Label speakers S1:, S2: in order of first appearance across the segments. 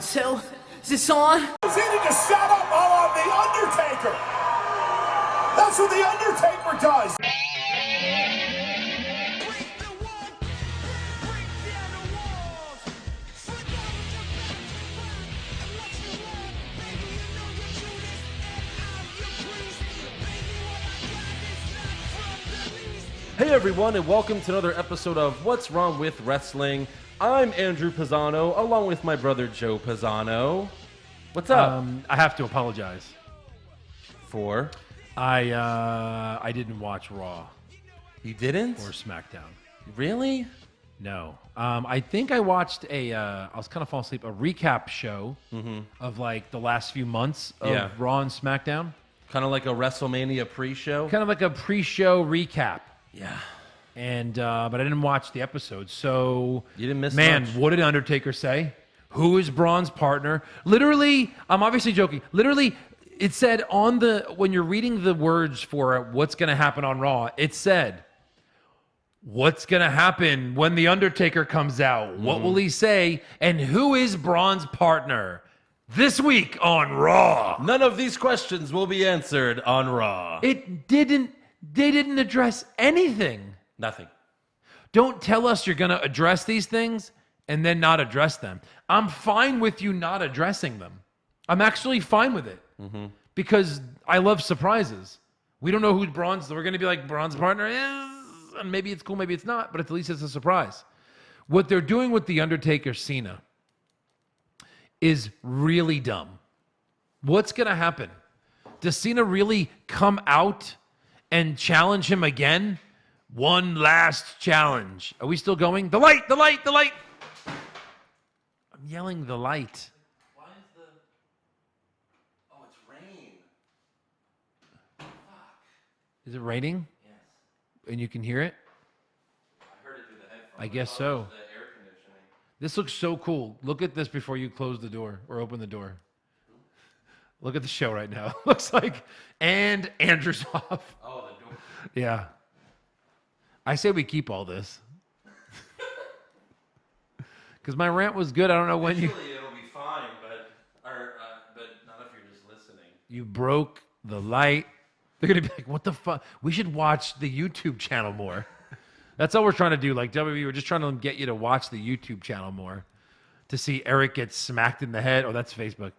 S1: 1, 2. Is this on?
S2: Cena just sat up all on The Undertaker. That's what The Undertaker does.
S3: Hey everyone, and welcome to another episode of What's Wrong with Wrestling. I'm Andrew Pisano, along with my brother Joe Pisano. What's up?
S4: I have to apologize.
S3: For?
S4: I didn't watch Raw
S3: You didn't?
S4: or SmackDown.
S3: Really?
S4: No. I think I watched I was kind of falling asleep, a recap show of like the last few months of Raw and SmackDown.
S3: Kind of like a WrestleMania pre-show?
S4: Kind of like a pre-show recap.
S3: Yeah.
S4: And but I didn't watch the episode, so
S3: You didn't miss
S4: man,
S3: much.
S4: what did Undertaker say? Who is Braun's partner? Literally, I'm obviously joking. Literally, it said on the when you're reading the words for what's going to happen on Raw, it said, "What's going to happen when the Undertaker comes out? What will he say? And who is Braun's partner?" This week on Raw.
S3: None of these questions will be answered on Raw.
S4: They didn't address anything.
S3: Nothing.
S4: Don't tell us you're going to address these things and then not address them. I'm fine with you not addressing them. I'm actually fine with it because I love surprises. We don't know who Braun's. We're going to be like, Braun's partner is, and maybe it's cool, maybe it's not, but at least it's a surprise. What they're doing with the Undertaker Cena is really dumb. What's going to happen? Does Cena really come out and challenge him again? One last challenge. Are we still going? The light, the light, the light. I'm yelling the light.
S3: Why is the... Oh, it's rain. Fuck.
S4: Is it raining?
S3: Yes.
S4: And you can hear it?
S3: I heard it through the headphones.
S4: I guess
S3: thought it
S4: so.
S3: was the air conditioning.
S4: This looks so cool. Look at this before you close the door or open the door. Look at the show right now. Looks like, and Andrew's off.
S3: Oh, the door.
S4: Yeah. I say we keep all this. Because my rant was good. I don't know when
S3: Usually it'll be fine, but not if you're just listening.
S4: you broke the light. They're going to be like, what the fuck? We should watch the YouTube channel more. That's all we're trying to do. Like WWE, we're just trying to get you to watch the YouTube channel more to see Eric get smacked in the head. Oh, that's Facebook.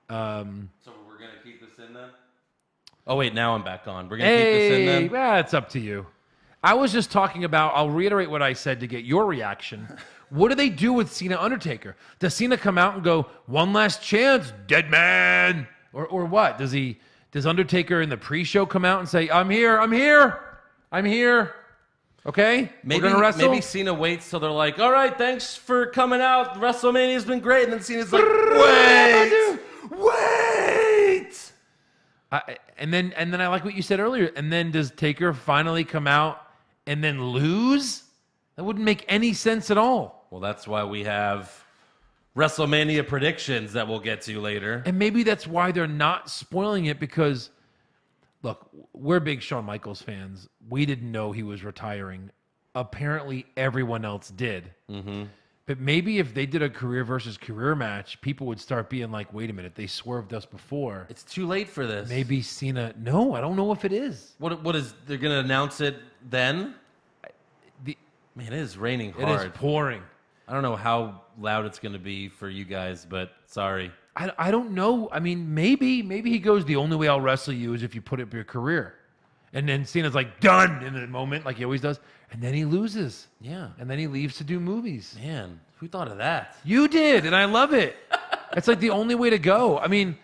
S3: So we're going to keep this in then? Oh, wait, now I'm back on. We're going to keep this in then?
S4: Well, it's up to you. I was just talking about, I'll reiterate what I said to get your reaction. What do they do with Cena Undertaker? Does Cena come out and go, one last chance, dead man? Or what? Does Undertaker in the pre-show come out and say, I'm here. Okay?
S3: Maybe,
S4: we're gonna wrestle?
S3: maybe Cena waits till they're like, all right, thanks for coming out. WrestleMania's been great. And then Cena's like, wait.
S4: And then I like what you said earlier. And then does Taker finally come out and then lose? That wouldn't make any sense at all.
S3: Well, that's why we have WrestleMania predictions that we'll get to later.
S4: And maybe that's why they're not spoiling it because, look, we're big Shawn Michaels fans. We didn't know he was retiring. Apparently, everyone else did. Mm-hmm. But maybe if they did a career versus career match, people would start being like, wait a minute, they swerved us before.
S3: It's too late for this.
S4: Maybe Cena... No, I don't know if it is.
S3: What is... They're going to announce it then? Man, it is raining hard.
S4: It is pouring.
S3: I don't know how loud it's going to be for you guys, but sorry.
S4: I don't know. I mean, maybe he goes, the only way I'll wrestle you is if you put up your career. And then Cena's like, done in the moment, like he always does. And then he loses.
S3: Yeah.
S4: And then he leaves to do movies.
S3: Man, who thought of that?
S4: You did, and I love it. It's like the only way to go. I mean,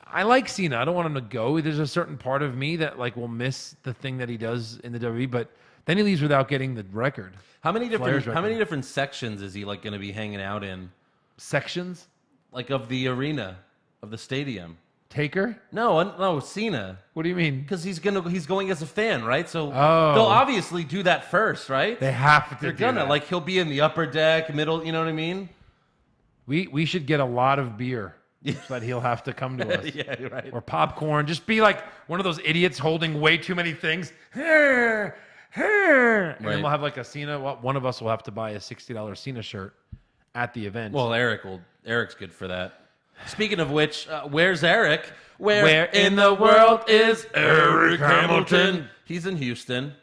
S4: I like Cena. I don't want him to go. There's a certain part of me that like will miss the thing that he does in the WWE, but then he leaves without getting the record.
S3: How many different sections is he like going to be hanging out in?
S4: Sections?
S3: Like of the arena, of the stadium.
S4: Taker?
S3: No, Cena.
S4: What do you mean?
S3: Because he's going as a fan, right? So
S4: Oh.
S3: they'll obviously do that first, right?
S4: They have to
S3: They're
S4: do
S3: gonna
S4: that.
S3: like he'll be in the upper deck, middle. You know what I mean?
S4: We should get a lot of beer so that he'll have to come to us.
S3: Yeah, you're right.
S4: Or popcorn. Just be like one of those idiots holding way too many things. And then we'll have like a Cena. Well, one of us will have to buy a $60 Cena shirt at the event.
S3: Well, Eric's good for that. Speaking of which, where's Eric?
S4: Where in the world is Eric Hamilton?
S3: He's in Houston.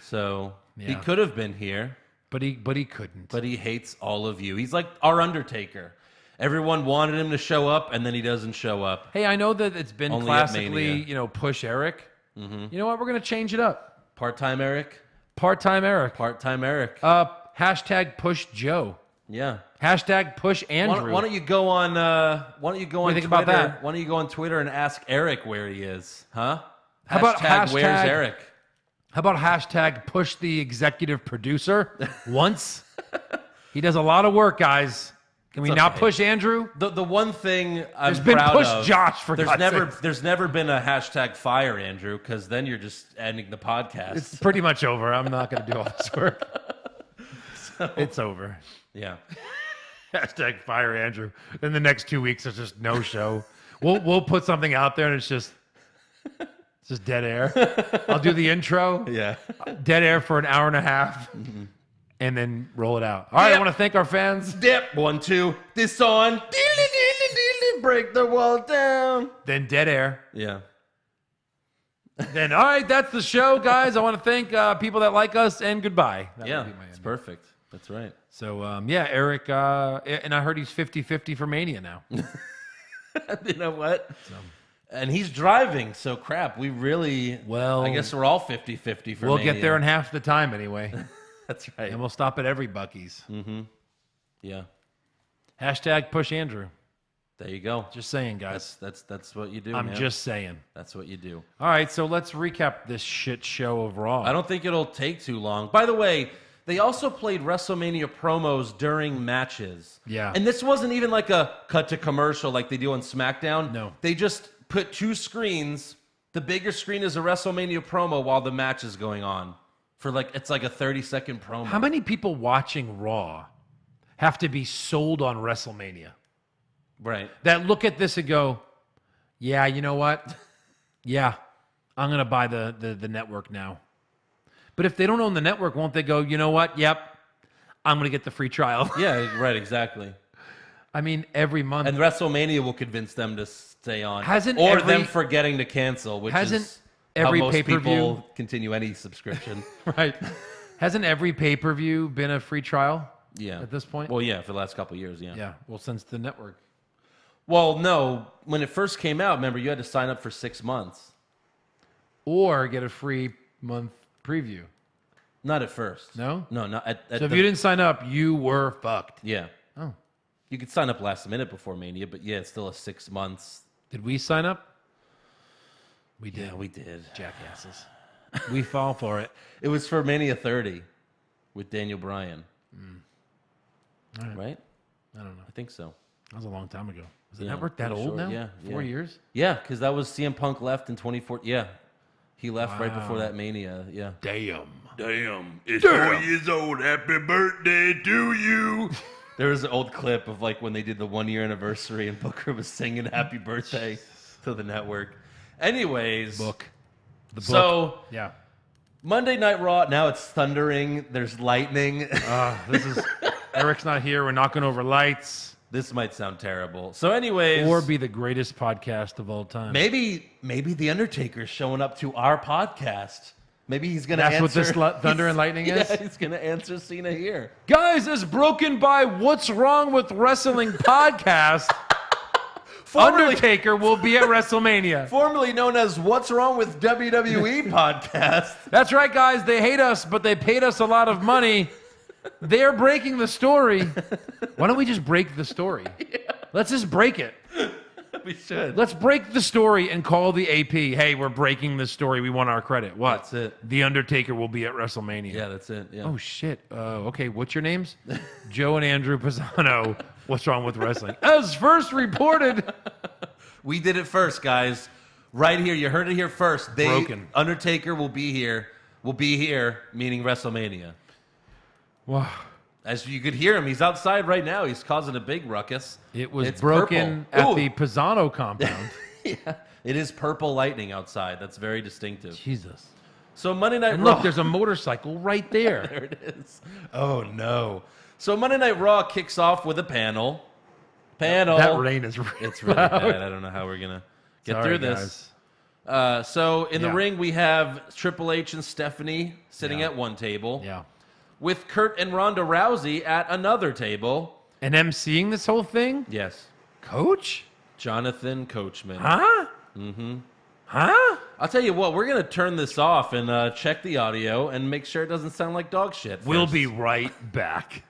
S3: So he
S4: Yeah.
S3: could have been here,
S4: But he couldn't.
S3: but he hates all of you. He's like our Undertaker. Everyone wanted him to show up, and then he doesn't show up.
S4: Hey, I know that it's been
S3: Only at
S4: classically,
S3: Mania.
S4: Push Eric. You know what? We're going to change it up.
S3: Part-time Eric?
S4: Part-time Eric.
S3: Part-time Eric.
S4: Hashtag Push Joe.
S3: Yeah.
S4: Hashtag Push Andrew.
S3: Why don't you go on? Why don't you go on
S4: do you think
S3: Twitter?
S4: about that?
S3: Why don't you go on Twitter and ask Eric where he is? Huh?
S4: How about
S3: Where's
S4: hashtag-
S3: Eric?
S4: How about hashtag Push the executive producer once? He does a lot of work, guys. Can we not
S3: okay.
S4: push Andrew?
S3: The one thing I'm
S4: There's been
S3: proud
S4: push
S3: of,
S4: Josh for God's sakes.
S3: there's never been a hashtag fire Andrew, because then you're just ending the podcast.
S4: It's pretty much over. I'm not going to do all this work. It's over.
S3: Yeah.
S4: Hashtag fire Andrew. Then the next 2 weeks there's just no show. We'll put something out there and it's just dead air. I'll do the intro.
S3: Yeah.
S4: Dead air for an hour and a half. And then roll it out. All right, I
S3: Yep.
S4: want to thank our fans.
S3: Dip. 1, 2. This on. Break the wall down.
S4: Then dead air.
S3: Yeah.
S4: Then, all right, that's the show, guys. I want to thank people that like us, and goodbye. That
S3: Yeah.
S4: would be my
S3: It's
S4: ending.
S3: perfect. That's right.
S4: So, yeah, Eric, and I heard he's 50-50 for Mania now.
S3: You know what? And he's driving, so crap. We really.
S4: Well,
S3: I guess we're all 50-50 for
S4: We'll
S3: Mania.
S4: get there in half the time anyway.
S3: That's right.
S4: And we'll stop at every Buc-ee's.
S3: Yeah.
S4: Hashtag Push Andrew.
S3: There you go.
S4: Just saying, guys.
S3: That's what you do.
S4: I'm
S3: man.
S4: just saying.
S3: That's what you do.
S4: All right, so let's recap this shit show of Raw.
S3: I don't think it'll take too long. By the way, they also played WrestleMania promos during matches.
S4: Yeah.
S3: And this wasn't even like a cut to commercial like they do on SmackDown.
S4: No.
S3: They just put two screens. The bigger screen is a WrestleMania promo while the match is going on. It's like a 30-second promo.
S4: How many people watching Raw have to be sold on WrestleMania?
S3: Right.
S4: That look at this and go, yeah, you know what? Yeah, I'm going to buy the network now. But if they don't own the network, won't they go, you know what? Yep, I'm going to get the free trial.
S3: Yeah, right, exactly.
S4: I mean, every month.
S3: And WrestleMania will convince them to stay on.
S4: Hasn't
S3: or
S4: every-
S3: them forgetting to cancel, which
S4: Hasn't
S3: is
S4: every
S3: how most
S4: pay-per-view-
S3: people continue any subscription.
S4: Right. Hasn't every pay-per-view been a free trial
S3: Yeah.
S4: at this point?
S3: Well, yeah, for the last couple of years, yeah.
S4: Yeah, well, since the network.
S3: Well, no. When it first came out, remember, you had to sign up for 6 months.
S4: Or get a free month preview.
S3: Not at first.
S4: No?
S3: No, not at
S4: So if you didn't sign up, you were fucked.
S3: Yeah.
S4: Oh.
S3: You could sign up last minute before Mania, but yeah, it's still a 6 months.
S4: Did we sign up? We did.
S3: Yeah, we did.
S4: Jackasses. We fall for it.
S3: It was for Mania 30 with Daniel Bryan.
S4: All right.
S3: Right?
S4: I don't know.
S3: I think so.
S4: That was a long time ago. Is the
S3: Yeah,
S4: network that
S3: pretty
S4: old
S3: sure.
S4: now?
S3: Yeah,
S4: 4
S3: yeah.
S4: years?
S3: Yeah, because that was CM Punk left in 2014. Yeah. He left right before
S4: Wow.
S3: that Mania. Yeah.
S4: Damn.
S3: Damn, it's 4 years old. Happy birthday to you. There was an old clip of like when they did the 1 year anniversary and Booker was singing happy birthday to the network. Anyways.
S4: The book.
S3: So,
S4: Yeah.
S3: Monday Night Raw, now it's thundering. There's lightning.
S4: This is Eric's not here. We're knocking over lights.
S3: This might sound terrible. So anyways.
S4: Or be the greatest podcast of all time.
S3: Maybe the Undertaker's showing up to our podcast. Maybe he's going to answer.
S4: That's what this thunder and lightning is?
S3: Yeah, he's going to answer Cena here.
S4: Guys, as broken by What's Wrong with Wrestling podcast, Undertaker will be at WrestleMania.
S3: Formerly known as What's Wrong with WWE podcast.
S4: That's right, guys. They hate us, but they paid us a lot of money. They're breaking the story. Why don't we just break the story? Yeah. Let's just break it.
S3: We should.
S4: Let's break the story and call the AP. Hey, we're breaking the story. We want our credit. What?
S3: That's it.
S4: The Undertaker will be at WrestleMania.
S3: Yeah, that's it. Yeah.
S4: Oh, shit. Okay, what's your names? Joe and Andrew Pisano. What's wrong with wrestling? As first reported.
S3: We did it first, guys. Right here. You heard it here first.
S4: Broken.
S3: Undertaker will be here. Will be here, meaning WrestleMania.
S4: Wow.
S3: As you could hear him, he's outside right now. He's causing a big ruckus.
S4: It was
S3: It's
S4: broken
S3: purple.
S4: at
S3: Ooh.
S4: the Pisano compound.
S3: Yeah, it is purple lightning outside. That's very distinctive.
S4: Jesus.
S3: So Monday Night
S4: And
S3: Raw.
S4: look, there's a motorcycle right there.
S3: There it is. Oh, no. So Monday Night Raw kicks off with a panel. Panel.
S4: That rain is real
S3: It's really
S4: loud.
S3: bad. I don't know how we're going to get
S4: Sorry,
S3: through this. So in the ring, we have Triple H and Stephanie sitting at one table.
S4: Yeah.
S3: With Kurt and Ronda Rousey at another table.
S4: And emceeing this whole thing?
S3: Yes.
S4: Coach?
S3: Jonathan Coachman.
S4: Huh? Mm-hmm. Huh?
S3: I'll tell you what, we're going to turn this off and check the audio and make sure it doesn't sound like dog shit.
S4: We'll
S3: first.
S4: be right back.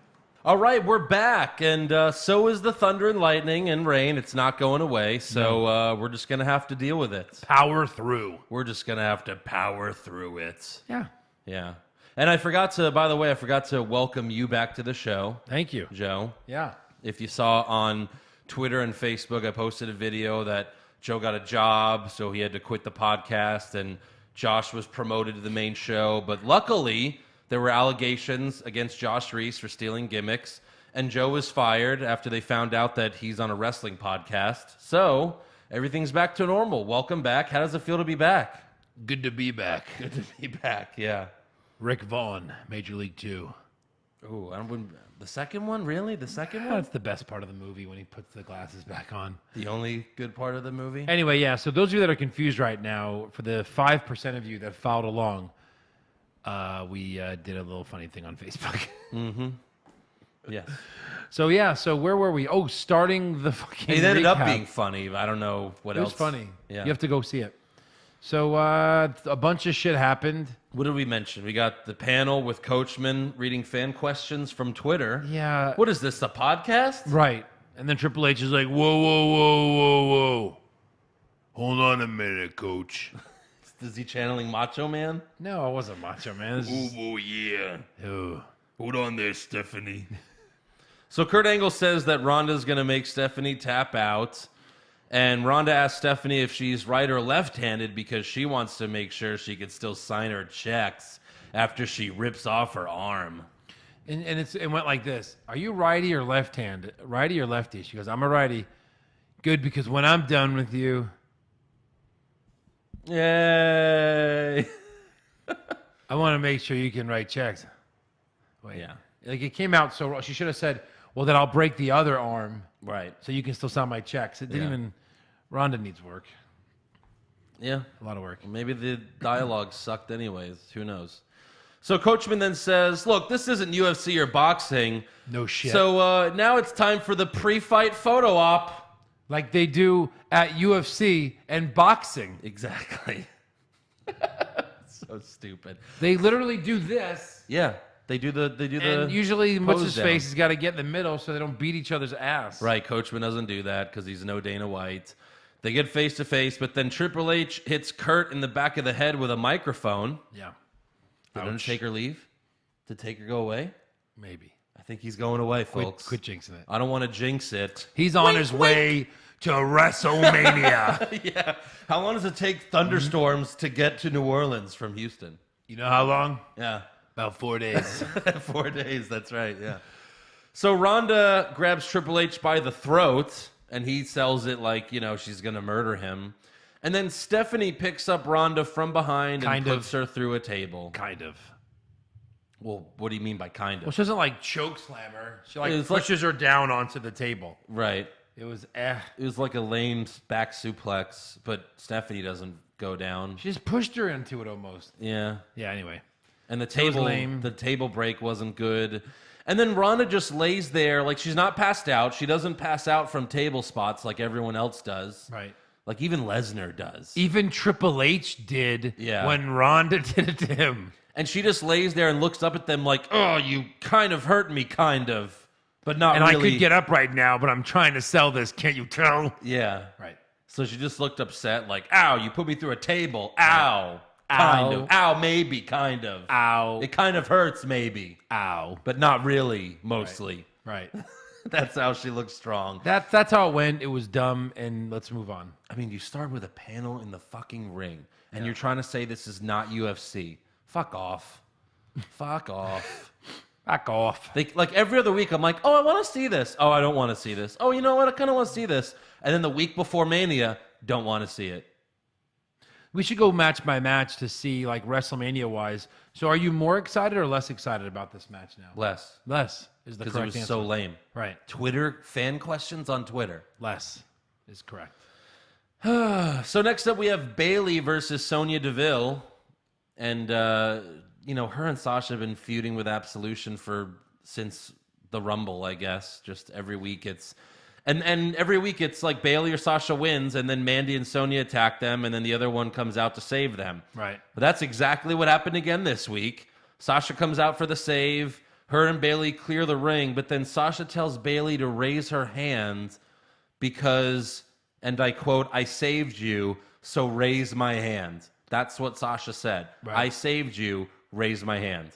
S3: All right, we're back, and so is the thunder and lightning and rain. It's not going away, so we're just going to have to deal with it.
S4: Power through.
S3: We're just going to have to power through it.
S4: Yeah.
S3: Yeah. And I forgot to welcome you back to the show.
S4: Thank you.
S3: Joe.
S4: Yeah.
S3: If you saw on Twitter and Facebook, I posted a video that Joe got a job, so he had to quit the podcast, and Josh was promoted to the main show. But luckily, there were allegations against Josh Reese for stealing gimmicks, and Joe was fired after they found out that he's on a wrestling podcast. So everything's back to normal. Welcome back. How does it feel to be back?
S4: Good to be back.
S3: Good to be back, yeah.
S4: Rick Vaughn, Major League 2.
S3: Ooh, the second one? Really? The second one?
S4: That's the best part of the movie when he puts the glasses back on.
S3: The only good part of the movie?
S4: Anyway, yeah, so those of you that are confused right now, for the 5% of you that followed along, we did a little funny thing on Facebook.
S3: Mm-hmm. Yes.
S4: So, yeah, so where were we? Oh, starting the fucking
S3: It ended up
S4: recap.
S3: being funny. I don't know what
S4: It
S3: else.
S4: was funny.
S3: Yeah.
S4: You have to go see it. So a bunch of shit happened.
S3: What did we mention? We got the panel with Coachman reading fan questions from Twitter.
S4: Yeah.
S3: What is this, a podcast?
S4: Right. And then Triple H is like, whoa, whoa, whoa, whoa, whoa. Hold on a minute, Coach.
S3: Is he channeling Macho Man?
S4: No, I wasn't Macho Man.
S3: Yeah.
S4: Oh.
S3: Hold on there, Stephanie. So Kurt Angle says that Ronda's going to make Stephanie tap out. And Ronda asks Stephanie if she's right or left-handed because she wants to make sure she can still sign her checks after she rips off her arm.
S4: And it went like this. Are you righty or left-handed? Righty or lefty? She goes, I'm a righty. Good, because when I'm done with you,
S3: Yay!
S4: I want to make sure you can write checks. Wait.
S3: Yeah.
S4: Like it came out so she should have said, well, then I'll break the other arm
S3: Right.
S4: so you can still sign my checks. It didn't
S3: Yeah.
S4: even... Ronda needs work.
S3: Yeah.
S4: A lot of work.
S3: Maybe the dialogue sucked anyways. Who knows? So Coachman then says, look, this isn't UFC or boxing.
S4: No shit.
S3: So now it's time for the pre-fight photo op.
S4: Like they do at UFC and boxing.
S3: Exactly. So stupid.
S4: They literally do this.
S3: Yeah. They do the
S4: And usually, what's his
S3: down.
S4: face has got to get in the middle so they don't beat each other's ass.
S3: Right, Coachman doesn't do that because he's no Dana White. They get face to face, but then Triple H hits Kurt in the back of the head with a microphone.
S4: Yeah.
S3: Did Undertaker leave? Did Taker go away?
S4: Maybe.
S3: I think he's going away, folks.
S4: Quit jinxing it.
S3: I don't want to jinx it.
S4: He's on his way to WrestleMania.
S3: Yeah. How long does it take thunderstorms to get to New Orleans from Houston?
S4: You know how long?
S3: Yeah.
S4: About 4 days.
S3: 4 days, that's right, yeah. So Ronda grabs Triple H by the throat, and he sells it like, she's going to murder him. And then Stephanie picks up Ronda from behind and puts her through a table.
S4: Kind of.
S3: Well, what do you mean by kind
S4: Well,
S3: of?
S4: she doesn't like choke slam her. She like
S3: It's like-
S4: pushes her down onto the table.
S3: Right.
S4: It was
S3: It was like a lame back suplex, but Stephanie doesn't go down.
S4: She just pushed her into it almost.
S3: Yeah.
S4: Yeah, anyway.
S3: And
S4: was
S3: the
S4: lame.
S3: table break wasn't good. And then Ronda just lays there like she's not passed out. She doesn't pass out from table spots like everyone else does.
S4: Right.
S3: Like even Lesnar does.
S4: Even Triple H did when Ronda did it to him.
S3: And she just lays there and looks up at them like, oh, you kind of hurt me, kind of. But not
S4: And
S3: really.
S4: I could get up right now, but I'm trying to sell this. Can't you tell?
S3: Yeah.
S4: Right.
S3: So she just looked upset like, ow, you put me through a table. Ow. Kind
S4: Ow.
S3: of. Ow, maybe, kind of.
S4: Ow.
S3: It kind of hurts, maybe.
S4: Ow.
S3: But not really, mostly.
S4: Right.
S3: That's how she looks strong.
S4: That's how it went. It was dumb, and let's move on.
S3: I mean, you start with a panel in the fucking ring, and you're trying to say this is not UFC. Fuck off. Fuck off.
S4: Back off.
S3: Like every other week, I'm like, oh, I want to see this. Oh, I don't want to see this. Oh, you know what? I kind of want to see this. And then the week before Mania, don't want to see it.
S4: We should go match by match to see, like, WrestleMania wise. So, are you more excited or less excited about this match now?
S3: Less.
S4: Less is the
S3: Because it
S4: correct
S3: was
S4: answer.
S3: so lame.
S4: Right.
S3: Twitter fan questions on Twitter.
S4: Less is correct.
S3: So next up we have Bayley versus Sonya Deville. And, you know, her and Sasha have been feuding with Absolution since the Rumble, I guess. Just every week it's... And every week it's like Bayley or Sasha wins, and then Mandy and Sonya attack them, and then the other one comes out to save them.
S4: Right.
S3: But that's exactly what happened again this week. Sasha comes out for the save. Her and Bayley clear the ring, but then Sasha tells Bayley to raise her hand because, and I quote, "I saved you, so raise my hand." That's what Sasha said.
S4: Right.
S3: "I saved you, raise my hand."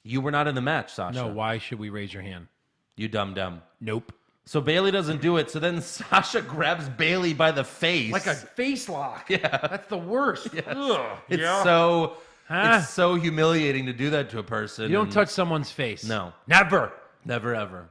S3: You were not in the match, Sasha.
S4: No, why should we raise your hand?
S3: You dumb.
S4: Nope.
S3: So Bayley doesn't do it. So then Sasha grabs Bayley by the face.
S4: Like a face lock.
S3: Yeah.
S4: That's the worst. Ugh.
S3: It's so humiliating to do that to a person.
S4: You don't touch someone's face.
S3: No.
S4: Never.
S3: Never, ever.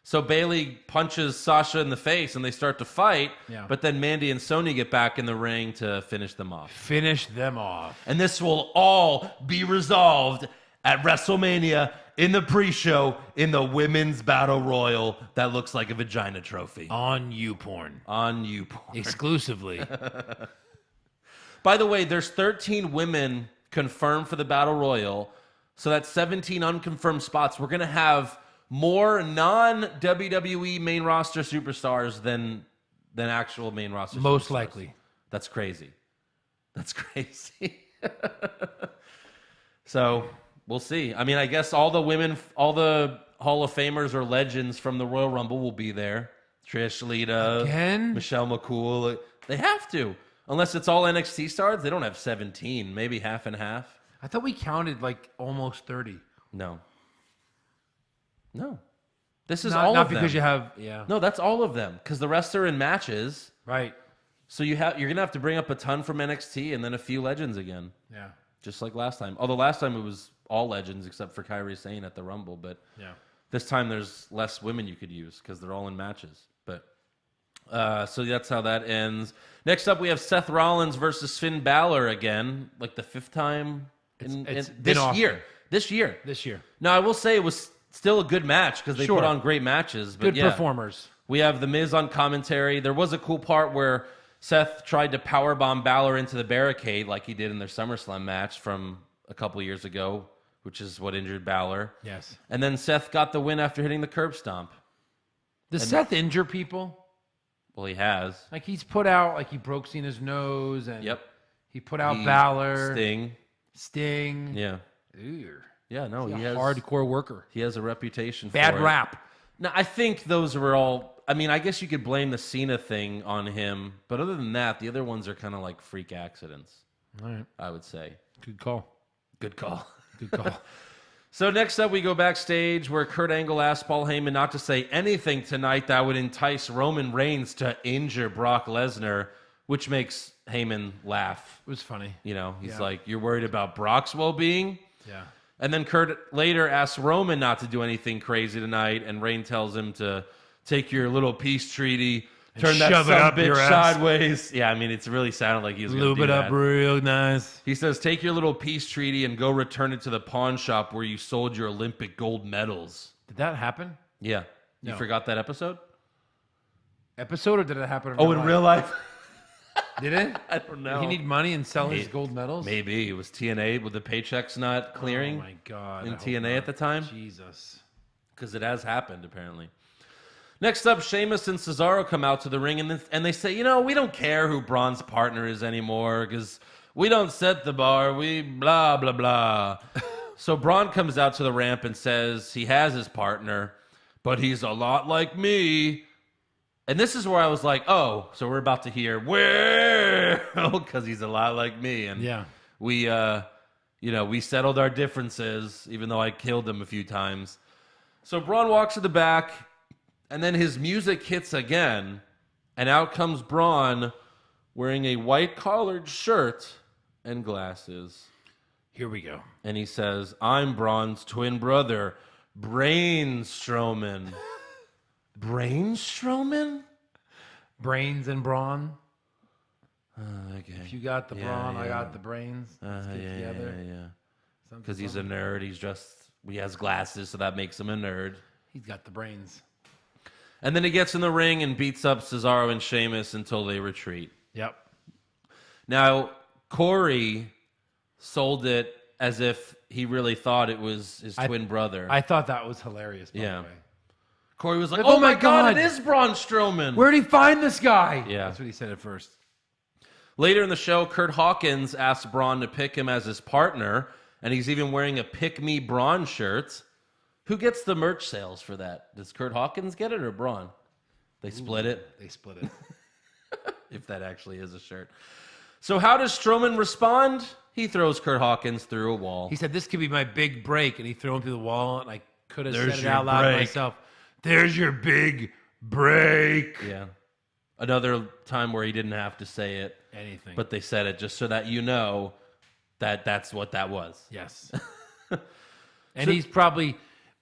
S3: So Bayley punches Sasha in the face and they start to fight.
S4: Yeah.
S3: But then Mandy and Sonya get back in the ring to finish them off.
S4: Finish them off.
S3: And this will all be resolved at WrestleMania in the pre-show in the Women's Battle Royal that looks like a vagina trophy.
S4: On YouPorn.
S3: On YouPorn.
S4: Exclusively.
S3: By the way, there's 13 women confirmed for the Battle Royal. So that's 17 unconfirmed spots. We're going to have more non-WWE main roster superstars than actual main roster superstars.
S4: Most likely.
S3: That's crazy. That's crazy. So we'll see. I mean, I guess all the Hall of Famers or legends from the Royal Rumble will be there. Trish, Lita,
S4: Again?
S3: Michelle McCool. They have to. Unless it's all NXT stars, they don't have 17. Maybe half and half.
S4: I thought we counted like almost 30.
S3: No. This is
S4: Not,
S3: all
S4: not
S3: of them.
S4: because you have, yeah.
S3: No, that's all of them. Because the rest are in matches.
S4: Right.
S3: So you're going to have to bring up a ton from NXT and then a few legends again.
S4: Yeah.
S3: Just like last time. Although last time it was all legends except for Kairi Sane at the Rumble. But
S4: Yeah.
S3: this time there's less women you could use because they're all in matches. But so that's how that ends. Next up, we have Seth Rollins versus Finn Balor again. Like the fifth time
S4: It's been
S3: this
S4: often.
S3: year. This year. Now, I will say it was still a good match because they
S4: Sure.
S3: put on great matches. But
S4: Good
S3: yeah.
S4: performers.
S3: We have The Miz on commentary. There was a cool part where Seth tried to powerbomb Balor into the barricade like he did in their SummerSlam match from a couple years ago, which is what injured Balor.
S4: Yes.
S3: And then Seth got the win after hitting the curb stomp.
S4: Does Seth injure people?
S3: Well, he has.
S4: Like he's put out, like he broke Cena's nose and
S3: Yep.
S4: he put out Balor.
S3: Sting.
S4: Sting.
S3: Yeah.
S4: Ew.
S3: Yeah, no,
S4: He's
S3: he
S4: a
S3: has.
S4: hardcore worker.
S3: He has a reputation for
S4: Bad
S3: it.
S4: rap.
S3: Now, I think those were all... I mean, I guess you could blame the Cena thing on him. But other than that, the other ones are kind of like freak accidents,
S4: All right.
S3: I would say.
S4: Good call.
S3: Good call.
S4: Good call.
S3: So next up, we go backstage where Kurt Angle asked Paul Heyman not to say anything tonight that would entice Roman Reigns to injure Brock Lesnar, which makes Heyman laugh.
S4: It was funny.
S3: You know, he's
S4: Yeah.
S3: like, "You're worried about Brock's well-being?"
S4: Yeah.
S3: And then Kurt later asks Roman not to do anything crazy tonight, and Reigns tells him to take your little peace treaty, turn that
S4: shove it
S3: son
S4: up
S3: of a
S4: your
S3: bitch
S4: ass.
S3: sideways. Yeah, I mean, it's really sounded like he was going to
S4: Lube
S3: do
S4: it
S3: that.
S4: up real nice.
S3: He says, take your little peace treaty and go return it to the pawn shop where you sold your Olympic gold medals.
S4: Did that happen?
S3: Yeah. You
S4: No.
S3: forgot that episode?
S4: Episode or did it happen?
S3: In real life?
S4: Did it?
S3: I don't know.
S4: Did he need money and sell his gold medals?
S3: Maybe. It was TNA with the paychecks not clearing
S4: Oh my God.
S3: in
S4: I hope
S3: TNA
S4: not.
S3: at the time.
S4: Jesus.
S3: Because it has happened, apparently. Next up, Sheamus and Cesaro come out to the ring, and they say, you know, we don't care who Braun's partner is anymore because we don't set the bar. We blah, blah, blah. So Braun comes out to the ramp and says he has his partner, but he's a lot like me. And this is where I was like, oh, so we're about to hear, well, because he's a lot like me. And
S4: Yeah.
S3: we, we settled our differences, even though I killed him a few times. So Braun walks to the back, and then his music hits again, and out comes Braun wearing a white collared shirt and glasses.
S4: Here we go.
S3: And he says, I'm Braun's twin brother, Braun Strowman. Braun Strowman?
S4: Brains and brawn.
S3: Okay.
S4: If you got the brawn, I got the brains. Let's get together.
S3: Yeah. Because he's a nerd. He has glasses, so that makes him a nerd.
S4: He's got the brains.
S3: And then he gets in the ring and beats up Cesaro and Sheamus until they retreat.
S4: Yep.
S3: Now, Corey sold it as if he really thought it was his twin brother.
S4: I thought that was hilarious, by the way.
S3: Corey was like, oh my God, it is Braun Strowman.
S4: Where'd he find this guy?
S3: Yeah.
S4: That's what he said at first.
S3: Later in the show, Kurt Hawkins asked Braun to pick him as his partner, and he's even wearing a Pick Me Braun shirt. Who gets the merch sales for that? Does Kurt Hawkins get it or Braun? They split it?
S4: They split it.
S3: If that actually is a shirt. So how does Strowman respond? He throws Kurt Hawkins through a wall.
S4: He said, this could be my big break, and he threw him through the wall, and I could have
S3: There's
S4: said it
S3: your
S4: out loud
S3: break.
S4: myself. There's your big break.
S3: Yeah. Another time where he didn't have to say it.
S4: Anything.
S3: But they said it just so that you know that that's what that was.
S4: Yes. And he's probably,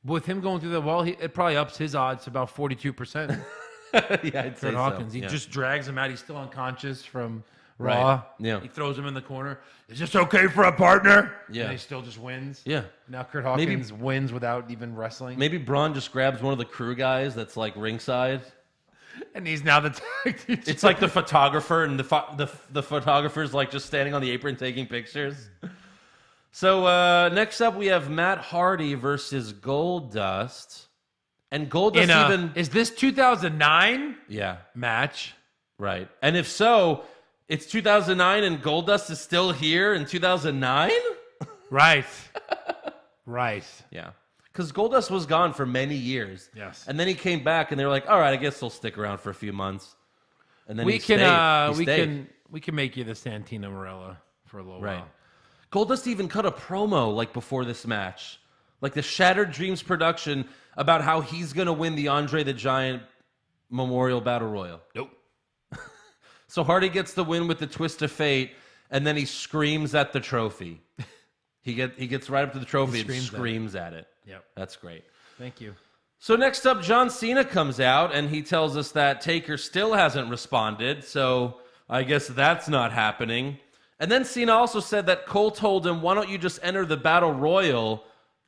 S4: with him going through the wall, it probably ups his odds to about 42%.
S3: Yeah, I'd say
S4: Kurt Hawkins.
S3: so.
S4: He
S3: Yeah.
S4: just drags him out. He's still unconscious from
S3: Right.
S4: Raw.
S3: Yeah.
S4: He throws him in the corner. Is this okay for a partner?
S3: Yeah.
S4: And he still just wins.
S3: Yeah.
S4: Now Kurt Hawkins wins without even wrestling.
S3: Maybe Braun just grabs one of the crew guys that's like ringside.
S4: And he's now the tag team.
S3: It's like the photographer, and the photographer's like just standing on the apron taking pictures. So next up we have Matt Hardy versus Goldust. And Goldust
S4: is this 2009 match?
S3: Right. And if so, it's 2009 and Goldust is still here in 2009?
S4: Right. Right.
S3: Yeah. Because Goldust was gone for many years.
S4: Yes.
S3: And then he came back and they were like, all right, I guess he'll stick around for a few months. And then
S4: we
S3: he
S4: can
S3: stayed.
S4: we can make you the Santino Marella for a little while.
S3: Goldust even cut a promo like before this match. Like the Shattered Dreams production about how he's going to win the Andre the Giant Memorial Battle Royal.
S4: Nope.
S3: So Hardy gets the win with the twist of fate, and then he screams at the trophy. He gets right up to the trophy and screams at it.
S4: Yep.
S3: That's great.
S4: Thank you.
S3: So next up, John Cena comes out, and he tells us that Taker still hasn't responded, so I guess that's not happening. And then Cena also said that Cole told him, why don't you just enter the Battle Royal?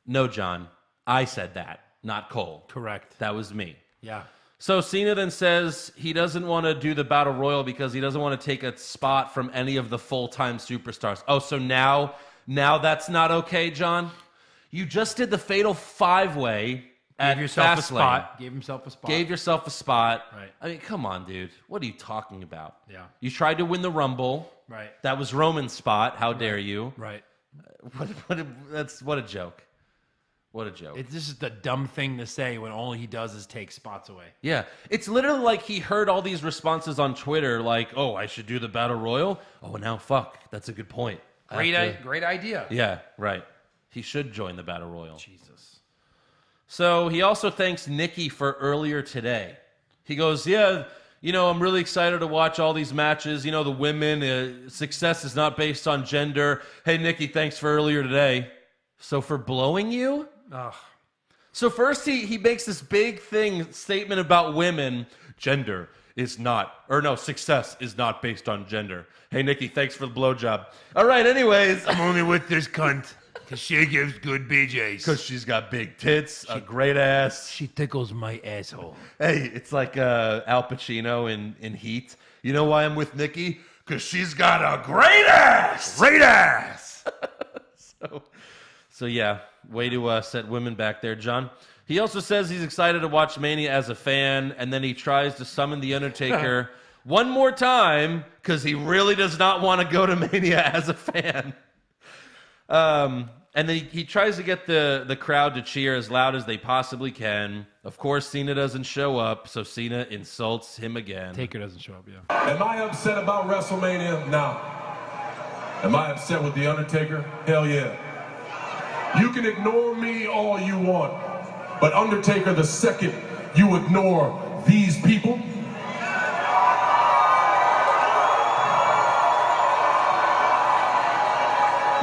S3: No, John. I said that, not Cole.
S4: Correct.
S3: That was me.
S4: Yeah.
S3: So Cena then says he doesn't want to do the Battle Royal because he doesn't want to take a spot from any of the full-time superstars. Oh, so now that's not okay, John? You just did the Fatal 5-Way at
S4: Gave yourself a
S3: Fastlane.
S4: spot. Gave himself a spot.
S3: Gave yourself a spot.
S4: Right.
S3: I mean, come on, dude. What are you talking about?
S4: Yeah.
S3: You tried to win the Rumble.
S4: Right.
S3: That was Roman's spot. How dare you?
S4: Right.
S3: What a joke. What a joke.
S4: This is the dumb thing to say when all he does is take spots away.
S3: Yeah. It's literally like he heard all these responses on Twitter like, oh, I should do the Battle Royal. Oh, now fuck. That's a good point.
S4: Great idea.
S3: Yeah, right. He should join the Battle Royal.
S4: Jesus.
S3: So he also thanks Nikki for earlier today. He goes, yeah, I'm really excited to watch all these matches. The women, success is not based on gender. Hey, Nikki, thanks for earlier today. So for blowing you?
S4: Ugh.
S3: So first he makes this big statement about women. Gender is not, success is not based on gender. Hey, Nikki, thanks for the blowjob. All right, anyways.
S4: I'm only with this cunt because she gives good BJs.
S3: Because she's got big tits, a great ass.
S4: She tickles my asshole.
S3: Hey, it's like Al Pacino in Heat. You know why I'm with Nikki? Because she's got a great ass.
S4: Great ass.
S3: So yeah, way to set women back there, John. He also says he's excited to watch Mania as a fan, and then he tries to summon The Undertaker one more time because he really does not want to go to Mania as a fan. And then he tries to get the crowd to cheer as loud as they possibly can. Of course, Cena doesn't show up, so Cena insults him again.
S4: Taker doesn't show up, yeah.
S2: Am I upset about WrestleMania? No. Am I upset with The Undertaker? Hell yeah. You can ignore me all you want, but Undertaker, the second you ignore these people,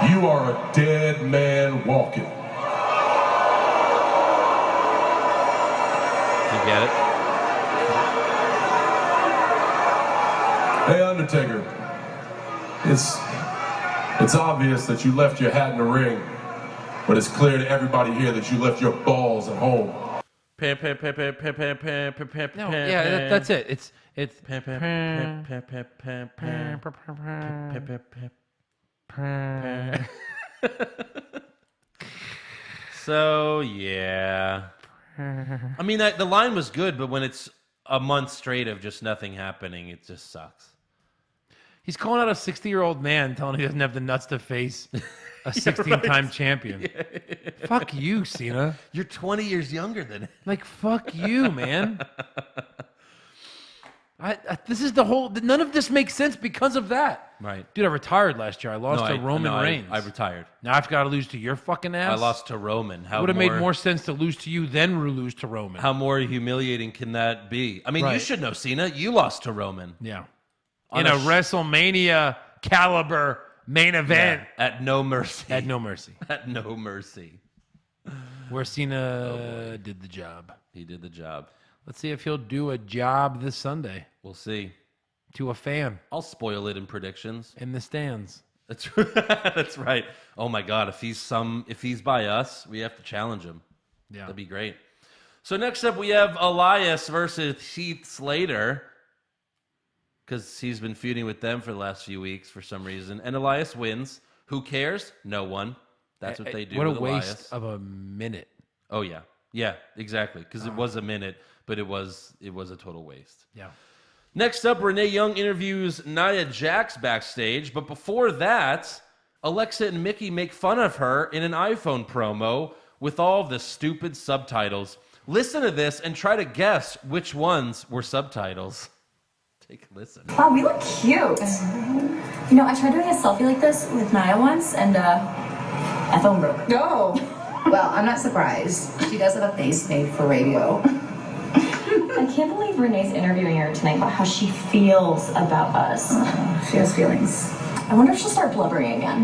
S2: you are a dead man walking.
S3: You get it?
S2: Hey, Undertaker, It's obvious that you left your hat in the ring, but it's clear to everybody here that you left your balls at home.
S4: No, yeah, that's it. It's
S3: So yeah, I mean the line was good, but when it's a month straight of just nothing happening, it just sucks.
S4: he's calling out a 60-year-old man, telling him he doesn't have the nuts to face a 16-time champion. Yeah. Fuck you, Cena.
S3: You're 20 years younger than him.
S4: Like, fuck you, man. This is the whole... None of this makes sense because of that.
S3: Right.
S4: Dude, I retired last year. I lost to Roman Reigns.
S3: I retired.
S4: Now I've got to lose to your fucking ass?
S3: I lost to Roman.
S4: It would have made more sense to lose to you than lose to Roman.
S3: How more humiliating can that be? I mean, you should know, Cena. You lost to Roman.
S4: Yeah. In a WrestleMania caliber main event.
S3: Yeah, at no mercy.
S4: At no mercy.
S3: At no mercy.
S4: Where Cena did the job.
S3: He did the job.
S4: Let's see if he'll do a job this Sunday.
S3: We'll see.
S4: To a fan.
S3: I'll spoil it in predictions.
S4: In the stands.
S3: That's that's right. Oh my God, if he's by us, we have to challenge him.
S4: Yeah.
S3: That'd be great. So next up we have Elias versus Heath Slater. Because he's been feuding with them for the last few weeks for some reason. And Elias wins. Who cares? No one. That's what they do.
S4: What a
S3: with
S4: waste
S3: Elias.
S4: of a minute.
S3: Oh yeah. Yeah, exactly. Because it was a minute, but it was a total waste.
S4: Yeah.
S3: Next up, Renee Young interviews Nia Jax backstage. But before that, Alexa and Mickey make fun of her in an iPhone promo with all the stupid subtitles. Listen to this and try to guess which ones were subtitles. Take a listen.
S5: Wow, we look cute. You know, I tried doing a selfie like this with Nia once, and my phone broke.
S6: No. Well, I'm not surprised. She does have a face made for radio.
S5: I can't believe Renee's interviewing her tonight about how she feels about us.
S6: She has feelings.
S5: I wonder if she'll start blubbering again.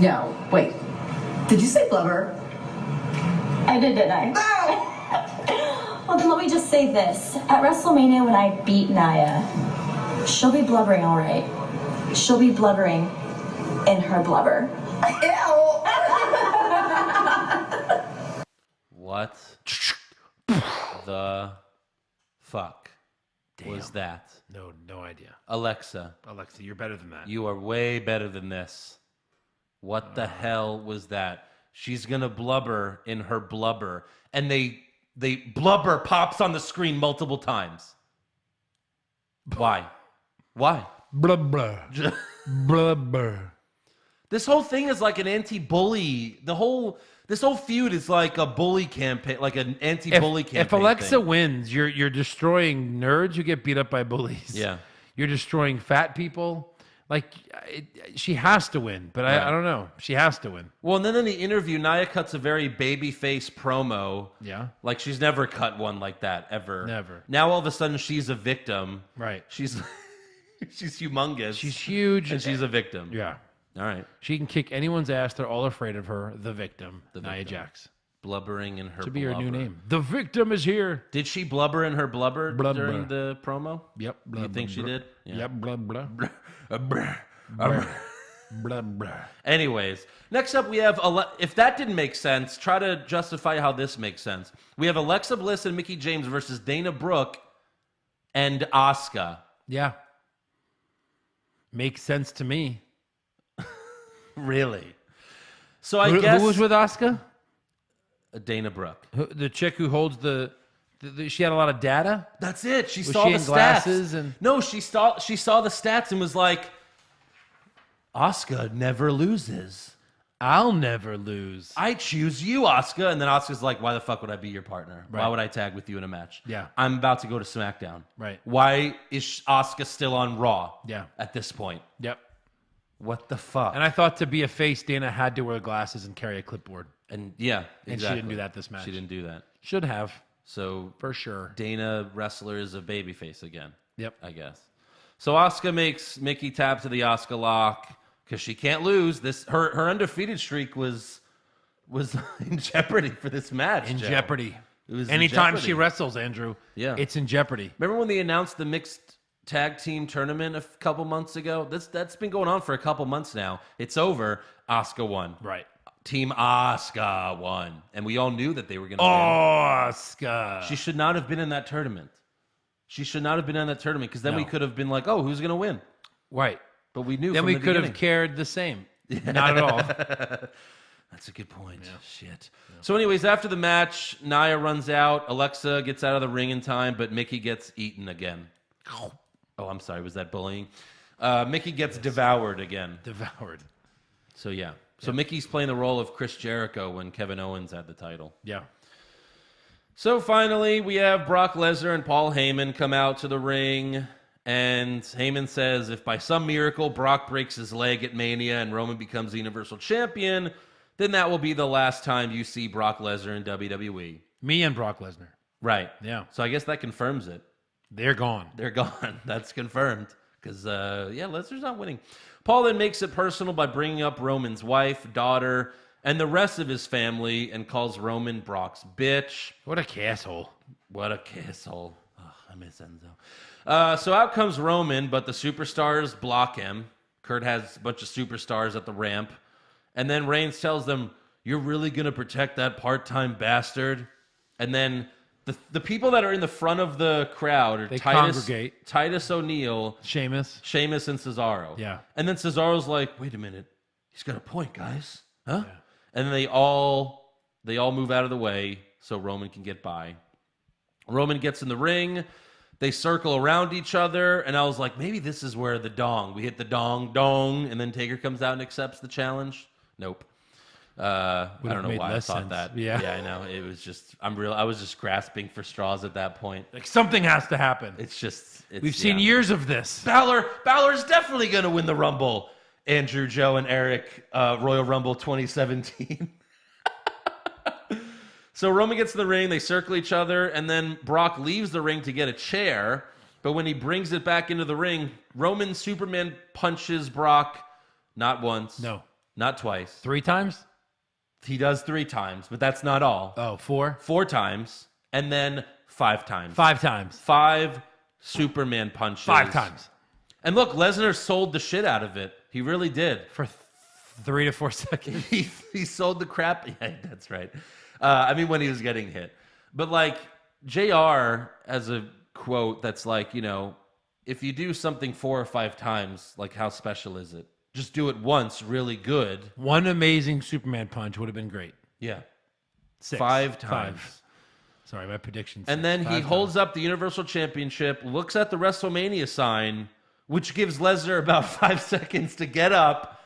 S6: No. Wait. Did you say blubber?
S5: I did, didn't I? Well, then let me just say this. At WrestleMania, when I beat Nia, she'll be blubbering, all right. She'll be blubbering in her blubber.
S6: Ew.
S3: What the fuck was that?
S4: No idea.
S3: Alexa,
S4: You're better than that.
S3: you are way better than this. What the hell was that? She's gonna blubber in her blubber, and they blubber pops on the screen multiple times. Why? Why?
S4: Blubber. Blubber.
S3: This whole thing is like an anti-bully. This whole feud is like a bully campaign, like an anti-bully campaign.
S4: If Alexa
S3: thing.
S4: wins, you're destroying nerds who get beat up by bullies.
S3: Yeah.
S4: You're destroying fat people. Like, she has to win, but
S3: Right.
S4: I don't know. She has to win.
S3: Well, and then in the interview, Nia cuts a very baby-face promo.
S4: Yeah.
S3: Like, she's never cut one like that, ever.
S4: Never.
S3: Now, all of a sudden, she's a victim.
S4: Right.
S3: She's humongous.
S4: She's huge.
S3: And she's a victim.
S4: Yeah.
S3: All right.
S4: She can kick anyone's ass. They're all afraid of her. The victim. Nia
S3: victim.
S4: Jax.
S3: Blubbering in her
S4: Should be her new
S3: blubber.
S4: name. The victim is here.
S3: Did she blubber in her blubber
S4: Blubber.
S3: during the promo?
S4: Yep.
S3: You think she did?
S4: Yep. Blah, blah. Blah, blah.
S3: Anyways, next up we have, if that didn't make sense, try to justify how this makes sense. We have Alexa Bliss and Mickie James versus Dana Brooke and Asuka.
S4: Yeah. Makes sense to me.
S3: Really? So I guess...
S4: Who was with Asuka?
S3: Dana Brooke.
S4: The chick who holds the she had a lot of data?
S3: That's it. She
S4: Was
S3: saw
S4: she
S3: the
S4: in
S3: stats.
S4: glasses and-
S3: No, she saw the stats and was like, Asuka never loses.
S4: I'll never lose.
S3: I choose you, Asuka. And then Asuka's like, why the fuck would I be your partner? Why
S4: Right.
S3: would I tag with you in a match?
S4: Yeah.
S3: I'm about to go to SmackDown.
S4: Right.
S3: Why is Asuka still on Raw?
S4: Yeah.
S3: At this point.
S4: Yep.
S3: What the fuck?
S4: And I thought to be a face, Dana had to wear glasses and carry a clipboard.
S3: And yeah,
S4: And
S3: exactly.
S4: she didn't do that this match.
S3: She didn't do that.
S4: Should have,
S3: So
S4: for sure.
S3: Dana wrestler is a babyface again.
S4: Yep.
S3: I guess. So Asuka makes Mickey tap to the Asuka lock because she can't lose. Her undefeated streak was in jeopardy for this match.
S4: In
S3: Joe.
S4: jeopardy.
S3: It was in
S4: Anytime
S3: jeopardy.
S4: she wrestles, Andrew,
S3: Yeah.
S4: it's in jeopardy.
S3: Remember when they announced the mixed tag team tournament a couple months ago. That's been going on for a couple months now. It's over. Asuka won.
S4: Right.
S3: Team Asuka won. And we all knew that they were going to win.
S4: Asuka.
S3: She should not have been in that tournament. She should not have been in that tournament because then we could have been like, oh, who's going to win?
S4: Right.
S3: But we knew
S4: Then
S3: from
S4: we
S3: the
S4: could have
S3: beginning.
S4: cared the same. Not at all.
S3: That's a good point. Yeah. Shit. Yeah. So anyways, after the match, Nia runs out. Alexa gets out of the ring in time, but Mickey gets eaten again. Oh, I'm sorry. Was that bullying? Mickey gets devoured again.
S4: Devoured.
S3: So, yeah. So Mickey's playing the role of Chris Jericho when Kevin Owens had the title.
S4: Yeah.
S3: So finally, we have Brock Lesnar and Paul Heyman come out to the ring. And Heyman says if by some miracle Brock breaks his leg at Mania and Roman becomes the Universal Champion, then that will be the last time you see Brock Lesnar in WWE.
S4: Me and Brock Lesnar.
S3: Right.
S4: Yeah.
S3: So I guess that confirms it.
S4: They're gone.
S3: They're gone. That's confirmed. Because, Lesnar's not winning. Paul then makes it personal by bringing up Roman's wife, daughter, and the rest of his family and calls Roman Brock's bitch.
S4: What a casshole.
S3: What a casshole. Oh, I miss Enzo. So out comes Roman, but the superstars block him. Kurt has a bunch of superstars at the ramp. And then Reigns tells them, you're really going to protect that part-time bastard? And then the people that are in the front of the crowd are
S4: They congregate.
S3: Titus O'Neil,
S4: Sheamus,
S3: and Cesaro.
S4: Yeah.
S3: And then Cesaro's like, wait a minute. He's got a point, guys. Huh? Yeah. And then they all move out of the way so Roman can get by. Roman gets in the ring. They circle around each other. And I was like, maybe this is where we hit the dong, and then Taker comes out and accepts the challenge. Nope. I don't know why I thought that.
S4: Yeah,
S3: I know. It was just, I was just grasping for straws at that point.
S4: Like something has to happen. We've seen years of this.
S3: Balor's definitely going to win the Rumble. Andrew, Joe, and Eric, Royal Rumble 2017. So Roman gets in the ring, they circle each other, and then Brock leaves the ring to get a chair. But when he brings it back into the ring, Roman Superman punches Brock not once.
S4: No.
S3: Not twice.
S4: 3 times?
S3: He does 3 times, but that's not all.
S4: Oh, 4?
S3: 4 times, and then 5 times.
S4: 5 times.
S3: 5 Superman punches.
S4: 5 times.
S3: And look, Lesnar sold the shit out of it. He really did.
S4: For 3 to 4 seconds.
S3: He sold the crap. Yeah, that's right. When he was getting hit. But like, JR has a quote that's like, if you do something 4 or 5 times, like how special is it? Just do it once, really good.
S4: One amazing Superman punch would have been great.
S3: Yeah.
S4: 6.
S3: 5 times.
S4: 5. Sorry, my prediction.
S3: And then he holds up the Universal Championship, looks at the WrestleMania sign, which gives Lesnar about 5 seconds to get up,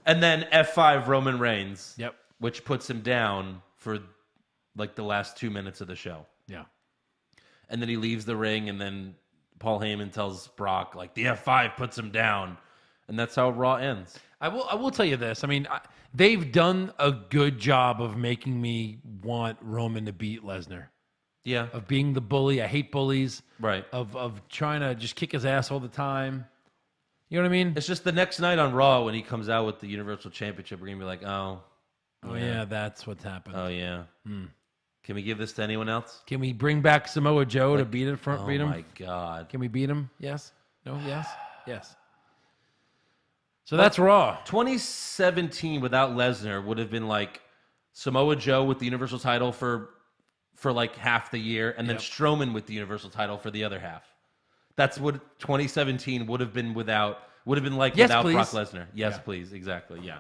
S3: and then F5 Roman Reigns.
S4: Yep.
S3: Which puts him down for like the last 2 minutes of the show.
S4: Yeah.
S3: And then he leaves the ring, and then Paul Heyman tells Brock, like, the F5 puts him down. And that's how Raw ends.
S4: I will tell you this. They've done a good job of making me want Roman to beat Lesnar.
S3: Yeah.
S4: Of being the bully. I hate bullies.
S3: Right.
S4: Of trying to just kick his ass all the time. You know what I mean?
S3: It's just the next night on Raw when he comes out with the Universal Championship, we're going to be like, oh
S4: yeah, that's what's happened.
S3: Oh, yeah. Can we give this to anyone else?
S4: Can we bring back Samoa Joe to beat him? Beat him?
S3: Oh, my God.
S4: Can we beat him? Yes? No? Yes? Yes. So that's Raw.
S3: 2017 without Lesnar would have been like Samoa Joe with the Universal title for like half the year, and then Strowman with the Universal title for the other half. That's what 2017 would have been without Brock Lesnar. Yes, please. Exactly. Yeah.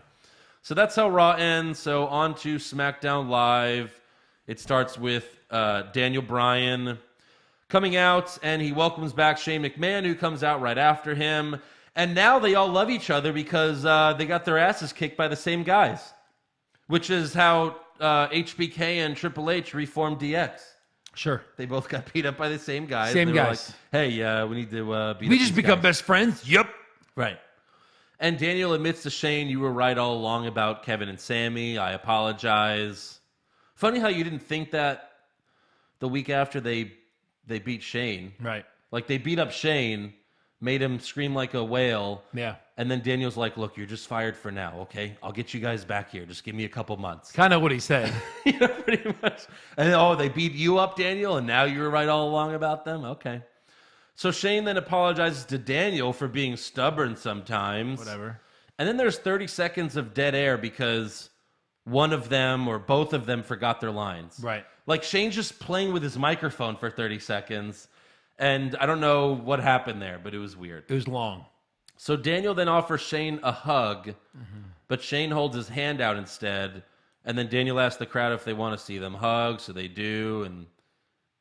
S3: So that's how Raw ends. So on to SmackDown Live. It starts with Daniel Bryan coming out, and he welcomes back Shane McMahon, who comes out right after him. And now they all love each other because they got their asses kicked by the same guys, which is how HBK and Triple H reformed DX.
S4: Sure.
S3: They both got beat up by the same guys.
S4: Same
S3: they were
S4: guys.
S3: Like, hey, we need to beat up
S4: We just
S3: these
S4: become
S3: guys.
S4: best friends? Yep.
S3: Right. And Daniel admits to Shane, you were right all along about Kevin and Sammy. I apologize. Funny how you didn't think that the week after they beat Shane.
S4: Right.
S3: Like, they beat up Shane, made him scream like a whale.
S4: Yeah.
S3: And then Daniel's like, look, you're just fired for now, okay? I'll get you guys back here. Just give me a couple months.
S4: Kind of what he said.
S3: Pretty much. And they beat you up, Daniel, and now you were right all along about them? Okay. So Shane then apologizes to Daniel for being stubborn sometimes.
S4: Whatever.
S3: And then there's 30 seconds of dead air because one of them or both of them forgot their lines.
S4: Right.
S3: Like Shane's just playing with his microphone for 30 seconds. And I don't know what happened there, but it was weird.
S4: It was long.
S3: So Daniel then offers Shane a hug, but Shane holds his hand out instead. And then Daniel asks the crowd if they want to see them hug, so they do, and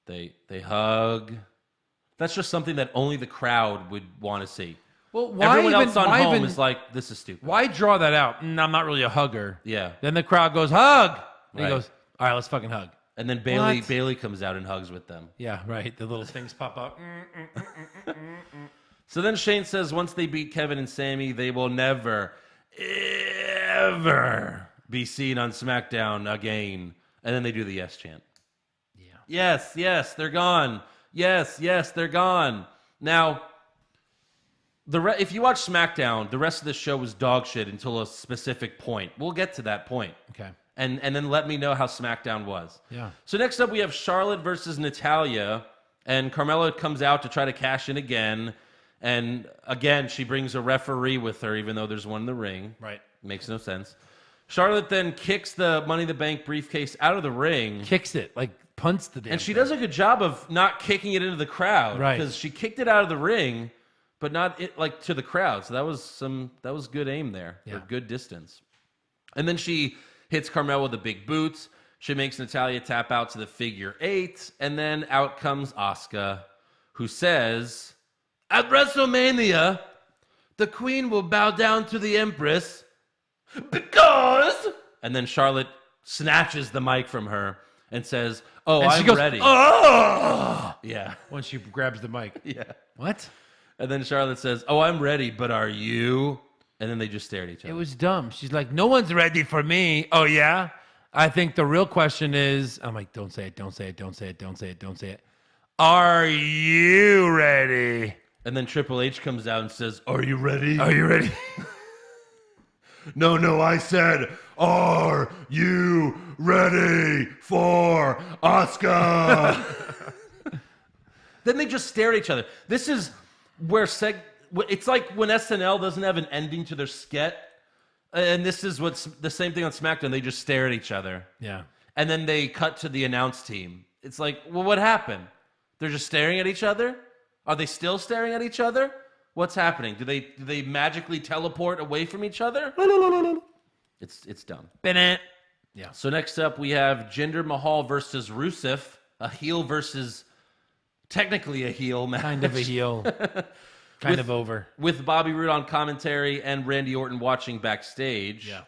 S3: they hug. That's just something that only the crowd would want to see.
S4: Well, why
S3: Everyone
S4: even,
S3: else on
S4: why
S3: home
S4: even,
S3: is like, this is stupid.
S4: why draw that out? I'm not really a hugger.
S3: Yeah.
S4: Then the crowd goes, hug! And
S3: Right.
S4: he goes, all right, let's fucking hug.
S3: And then
S4: What?
S3: Bailey comes out and hugs with them.
S4: Yeah, right. The little things pop up.
S3: So then Shane says once they beat Kevin and Sammy, they will never, ever be seen on SmackDown again. And then they do the yes chant.
S4: Yeah.
S3: Yes, they're gone. Yes, they're gone. Now, if you watch SmackDown, the rest of the show was dog shit until a specific point. We'll get to that point.
S4: Okay.
S3: And then let me know how SmackDown was.
S4: Yeah.
S3: So next up, we have Charlotte versus Natalya. And Carmella comes out to try to cash in again. And again, she brings a referee with her, even though there's one in the ring.
S4: Right.
S3: Makes no sense. Charlotte then kicks the Money in the Bank briefcase out of the ring.
S4: Kicks it, like punts the damn
S3: And she
S4: thing.
S3: does a good job of not kicking it into the crowd.
S4: Right.
S3: Because she kicked it out of the ring, but not to the crowd. So that was good aim there.
S4: Yeah.
S3: Or good distance. And then she hits Carmella with the big boots. She makes Natalya tap out to the figure 8. And then out comes Asuka, who says, at WrestleMania, the Queen will bow down to the Empress because... And then Charlotte snatches the mic from her and says, oh,
S4: And she
S3: I'm
S4: goes,
S3: ready.
S4: oh!
S3: Yeah.
S4: When she grabs the mic.
S3: Yeah.
S4: What?
S3: And then Charlotte says, oh, I'm ready, but are you? And then they just stare at each other.
S4: It was dumb. She's like, no one's ready for me. Oh, yeah? I think the real question is, I'm like, don't say it, don't say it, don't say it, don't say it, don't say it. Are you ready?
S3: And then Triple H comes out and says, are you ready?
S4: Are you ready?
S3: No, I said, are you ready for Asuka? Then they just stare at each other. This is where it's like when SNL doesn't have an ending to their skit. And this is what's the same thing on SmackDown. They just stare at each other.
S4: Yeah.
S3: And then they cut to the announce team. It's like, well, what happened? They're just staring at each other? Are they still staring at each other? What's happening? Do they magically teleport away from each other? It's dumb.
S4: Yeah.
S3: So next up, we have Jinder Mahal versus Rusev, a heel versus technically a heel match.
S4: Kind of a heel. Kind of over.
S3: With Bobby Roode on commentary and Randy Orton watching backstage.
S4: Yeah.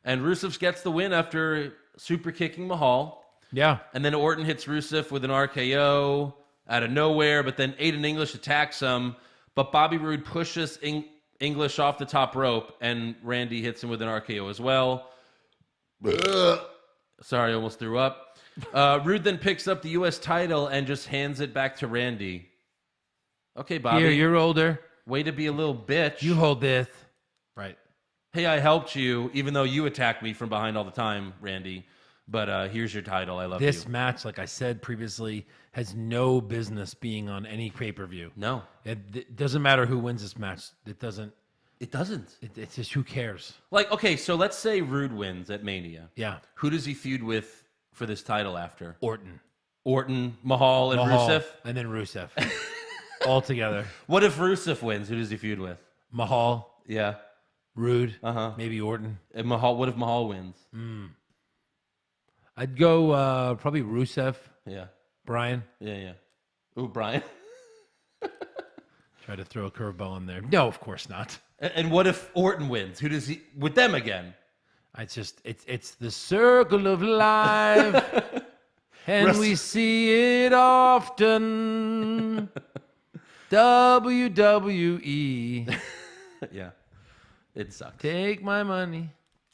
S3: And Rusev gets the win after super kicking Mahal.
S4: Yeah.
S3: And then Orton hits Rusev with an RKO out of nowhere, but then Aiden English attacks him. But Bobby Roode pushes English off the top rope, and Randy hits him with an RKO as well. Sorry, I almost threw up. Roode then picks up the U.S. title and just hands it back to Randy. Okay, Bobby.
S4: Here, you're older.
S3: Way to be a little bitch.
S4: You hold this. Right.
S3: Hey, I helped you, even though you attack me from behind all the time, Randy. But here's your title. I love you.
S4: This match, like I said previously, has no business being on any pay-per-view.
S3: No.
S4: It doesn't matter who wins this match. It doesn't.
S3: It doesn't.
S4: It's just who cares?
S3: Like, okay, so let's say Roode wins at Mania.
S4: Yeah.
S3: Who does he feud with for this title after?
S4: Orton,
S3: Mahal, and Rusev?
S4: and then Rusev. All together.
S3: What if Rusev wins? Who does he feud with?
S4: Mahal,
S3: Yeah.
S4: Rude,
S3: Uh-huh.
S4: maybe Orton.
S3: And Mahal. What if Mahal wins?
S4: I'd go probably Rusev,
S3: Yeah.
S4: Brian.
S3: Yeah. Ooh, Brian.
S4: Try to throw a curveball in there. No, of course not.
S3: And what if Orton wins? Who does he with them again?
S4: It's the circle of life, and we see it often. WWE.
S3: Yeah. It sucks.
S4: Take my money.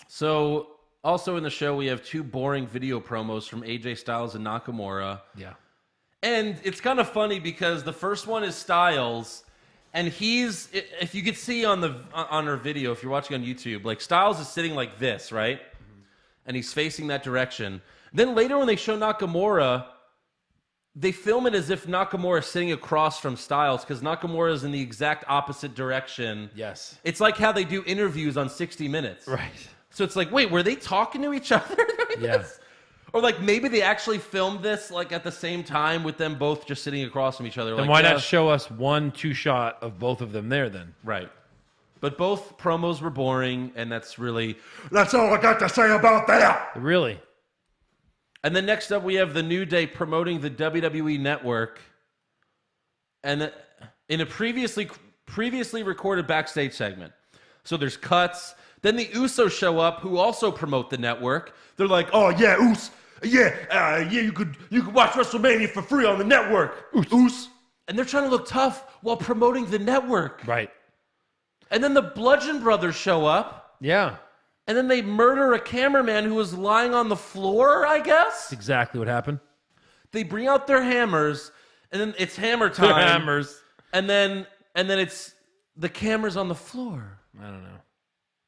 S3: So, also in the show, we have 2 boring video promos from AJ Styles and Nakamura.
S4: Yeah.
S3: And it's kind of funny because the first one is Styles, and he's, if you could see on our video, if you're watching on YouTube, like Styles is sitting like this, right? And he's facing that direction. Then later when they show Nakamura, they film it as if Nakamura is sitting across from Styles because Nakamura is in the exact opposite direction.
S4: Yes.
S3: It's like how they do interviews on 60 Minutes.
S4: Right.
S3: So it's like, wait, were they talking to each other during this? Or like maybe they actually filmed this like at the same time with them both just sitting across from each other.
S4: Then
S3: like,
S4: why not show us 1-2 shot of both of them there then?
S3: Right. But both promos were boring, and that's all
S7: I got to say about that.
S4: Really?
S3: And then next up, we have the New Day promoting the WWE Network, and in a previously recorded backstage segment. So there's cuts. Then the Usos show up, who also promote the network. They're like, "Oh yeah, you could watch WrestleMania for free on the network, Us." And they're trying to look tough while promoting the network.
S4: Right.
S3: And then the Bludgeon Brothers show up.
S4: Yeah.
S3: And then they murder a cameraman who was lying on the floor, I guess?
S4: That's exactly what happened.
S3: They bring out their hammers, and then it's hammer time.
S4: Their hammers.
S3: And then it's the camera's on the floor.
S4: I don't know.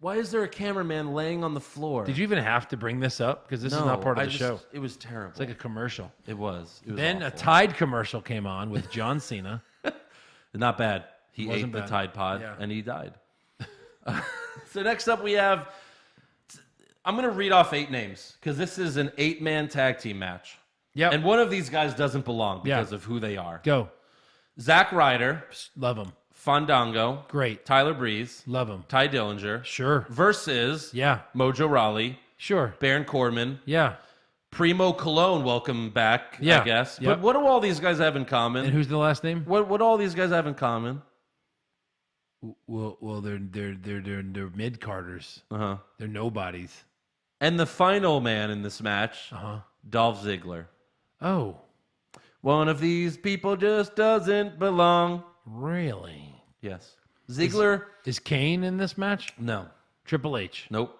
S3: Why is there a cameraman laying on the floor?
S4: Did you even have to bring this up? Because this is not part of the show.
S3: It was terrible.
S4: It's like a commercial.
S3: It was
S4: Then
S3: awful.
S4: a Tide commercial came on with John Cena.
S3: Not bad. He ate
S4: Wasn't
S3: the
S4: bad.
S3: Tide Pod,
S4: Yeah.
S3: and he died. So next up we have... I'm going to read off 8 names, because this is an 8-man tag team match.
S4: Yep.
S3: And one of these guys doesn't belong because
S4: Yeah.
S3: of who they are.
S4: Go.
S3: Zack Ryder,
S4: Love him.
S3: Fandango,
S4: Great.
S3: Tyler Breeze,
S4: Love him.
S3: Ty Dillinger,
S4: Sure.
S3: versus
S4: Yeah.
S3: Mojo Rawley,
S4: Sure.
S3: Baron Corbin,
S4: Yeah.
S3: Primo Cologne, welcome back,
S4: Yeah.
S3: I guess.
S4: Yep.
S3: But what do all these guys have in common?
S4: And who's the last name?
S3: What do all these guys have in common?
S4: Well, they're mid carders.
S3: Uh-huh.
S4: They're nobodies.
S3: And the final man in this match, Dolph Ziggler.
S4: Oh,
S3: One of these people just doesn't belong.
S4: really?
S3: Yes. Ziggler?
S4: Is Kane in this match?
S3: No.
S4: Triple H.
S3: Nope.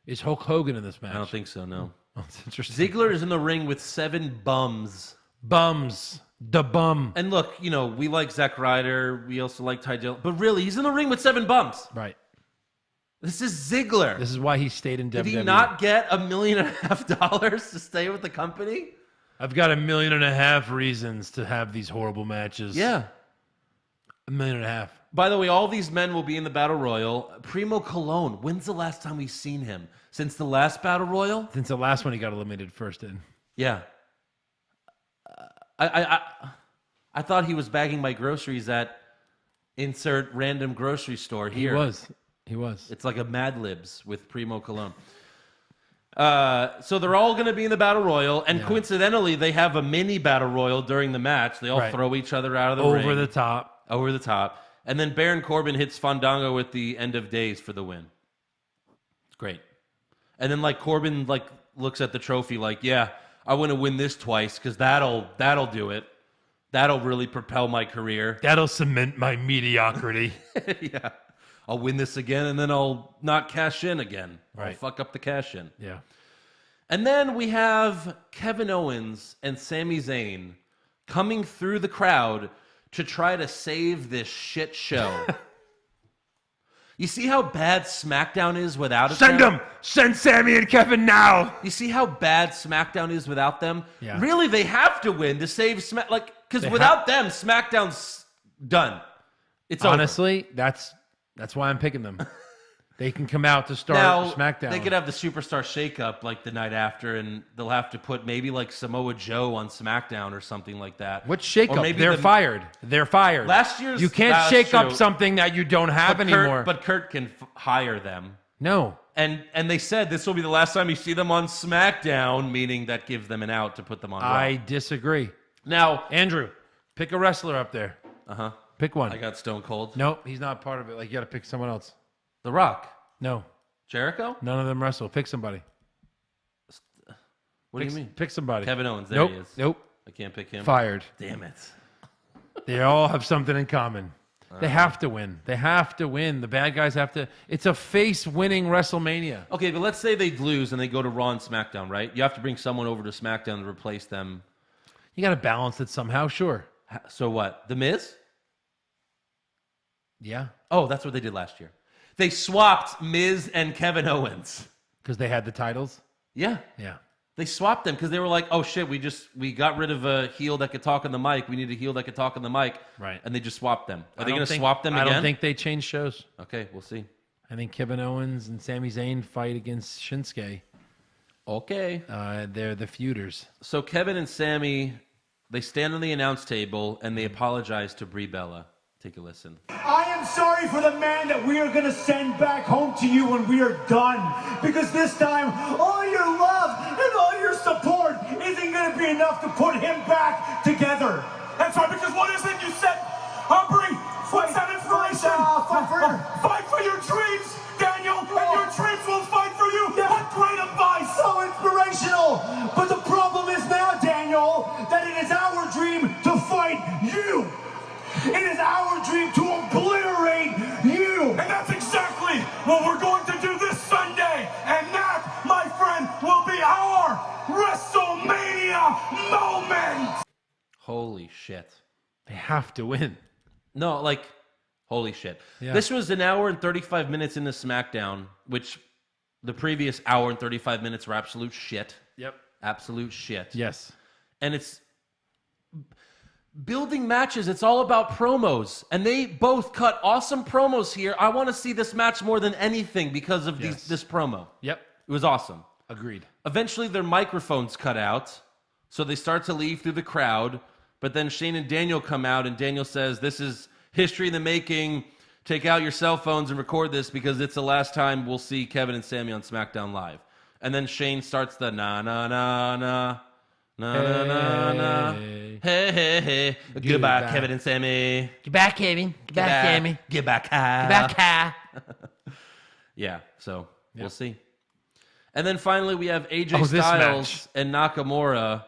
S4: Is Hulk Hogan in this match?
S3: I don't think so, no.
S4: Oh, that's interesting.
S3: Ziggler is in the ring with 7 bums.
S4: Bums. The bum.
S3: And look, we like Zack Ryder. We also like Ty Dillinger. But really, he's in the ring with 7 bums.
S4: Right.
S3: This is Ziggler.
S4: This is why he stayed in WWE.
S3: Did he not get $1.5 million to stay with the company?
S4: I've got $1.5 million reasons to have these horrible matches.
S3: Yeah.
S4: $1.5 million.
S3: By the way, all these men will be in the Battle Royal. Primo Cologne, when's the last time we've seen him? Since the last Battle Royal?
S4: Since the last one he got eliminated first in.
S3: Yeah. I thought he was bagging my groceries at insert random grocery store here.
S4: He was.
S3: It's like a Mad Libs with Primo Cologne. So they're all going to be in the Battle Royal, and coincidentally, they have a mini Battle Royal during the match. They all throw each other out of the ring.
S4: Over the top.
S3: Over the top. And then Baron Corbin hits Fandango with the End of Days for the win. It's great. And then Corbin looks at the trophy yeah, I want to win this twice because that'll do it. That'll really propel my career.
S4: That'll cement my mediocrity.
S3: Yeah. I'll win this again, and then I'll not cash in again. I'll
S4: Right.
S3: fuck up the cash in.
S4: Yeah.
S3: And then we have Kevin Owens and Sami Zayn coming through the crowd to try to save this shit show. You see how bad SmackDown is without a
S4: Send
S3: crowd?
S4: them! Send Sammy and Kevin now!
S3: You see how bad SmackDown is without them?
S4: Yeah.
S3: Really, they have to win to save Smack. Because
S4: They
S3: without them, SmackDown's done. It's over.
S4: Honestly, that's why I'm picking them. They can come out to start
S3: Now,
S4: SmackDown.
S3: they could have the Superstar shakeup the night after, and they'll have to put maybe Samoa Joe on SmackDown or something like that.
S4: What
S3: Or
S4: shakeup?
S3: maybe
S4: They're fired. They're fired.
S3: Last year's-
S4: You can't
S3: that's
S4: shake up
S3: true.
S4: something that you don't have anymore.
S3: But Kurt can hire them.
S4: No.
S3: And they said this will be the last time you see them on SmackDown, meaning that gives them an out to put them on Raw.
S4: I disagree.
S3: Now,
S4: Andrew, pick a wrestler up there.
S3: uh-huh.
S4: Pick one.
S3: I got Stone Cold.
S4: Nope, he's not part of it. You got to pick someone else.
S3: The Rock.
S4: No,
S3: Jericho?
S4: none of them wrestle. Pick somebody.
S3: What do you mean?
S4: Pick somebody.
S3: Kevin Owens. There
S4: Nope.
S3: he is.
S4: Nope.
S3: I can't pick him.
S4: Fired.
S3: Damn it.
S4: They all have something in common. They have to win. They have to win. The bad guys have to. It's a face-winning WrestleMania.
S3: Okay, but let's say they lose and they go to Raw and SmackDown, right? You have to bring someone over to SmackDown to replace them.
S4: You got to balance it somehow, sure.
S3: So what? The Miz?
S4: Yeah,
S3: Oh, that's what they did last year. They swapped Miz and Kevin Owens.
S4: because they had the titles.
S3: Yeah.
S4: Yeah.
S3: They swapped them because they were like, oh shit, we got rid of a heel that could talk on the mic. We need a heel that could talk on the mic.
S4: Right.
S3: And they just swapped them. Are they
S4: don't
S3: going to
S4: think-
S3: swap them again?
S4: I don't think they changed shows.
S3: Okay, we'll see.
S4: I think Kevin Owens and Sami Zayn fight against Shinsuke.
S3: Okay.
S4: They're the feuders.
S3: So Kevin and Sammy, they stand on the announce table and they apologize to Brie Bella. Take a listen.
S8: I am sorry for the man that we are going to send back home to you when we are done. Because this time, all your love and all your support isn't going to be enough to put him back together. That's right, because what is it you said? Brie, what's that inspiration? Fight for your dreams, Daniel, and your dreams will fight for you. Yeah. What great advice. So inspirational. But the problem is now, Daniel, that it is our dream to fight you. It is our dream to obliterate you. And that's exactly what we're going to do this Sunday. And that, my friend, will be our WrestleMania moment.
S3: Holy shit.
S4: They have to win.
S3: No, like, holy shit.
S4: Yeah.
S3: This was an hour and 35 minutes into SmackDown, which the previous hour and 35 minutes were absolute shit.
S4: Yep.
S3: Absolute shit.
S4: Yes.
S3: And it's building matches. It's all about promos. And they both cut awesome promos here. I want to see this match more than anything because of this promo.
S4: Yep.
S3: It was awesome.
S4: Agreed.
S3: Eventually, their microphones cut out, so they start to leave through the crowd. But then Shane and Daniel come out, and Daniel says, this is history in the making. Take out your cell phones and record this because it's the last time we'll see Kevin and Sammy on SmackDown Live. And then Shane starts the na-na-na-na, na-na-na-na, hey. Goodbye, Kevin and Sammy.
S1: Goodbye, Kevin. Goodbye, Sammy.
S3: Goodbye, Kyle.
S1: Goodbye, Kyle.
S3: Yeah, so we'll see. And then finally, we have AJ
S4: this
S3: Styles and Nakamura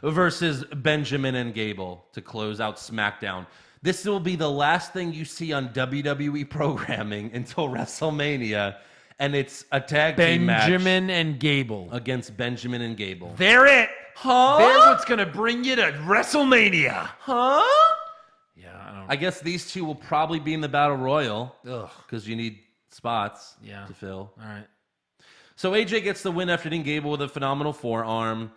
S3: versus Benjamin and Gable to close out SmackDown. This will be the last thing you see on WWE programming until WrestleMania, and it's a tag team match
S4: Benjamin and Gable.
S3: against Benjamin and Gable.
S4: They're it.
S3: Huh?
S4: They're what's going to bring you to WrestleMania.
S3: Huh?
S4: Yeah, I don't
S3: I guess these two will probably be in the Battle Royal
S4: Ugh.
S3: because you need spots
S4: Yeah.
S3: to fill.
S4: All right.
S3: So AJ gets the win after hitting Gable with a phenomenal forearm.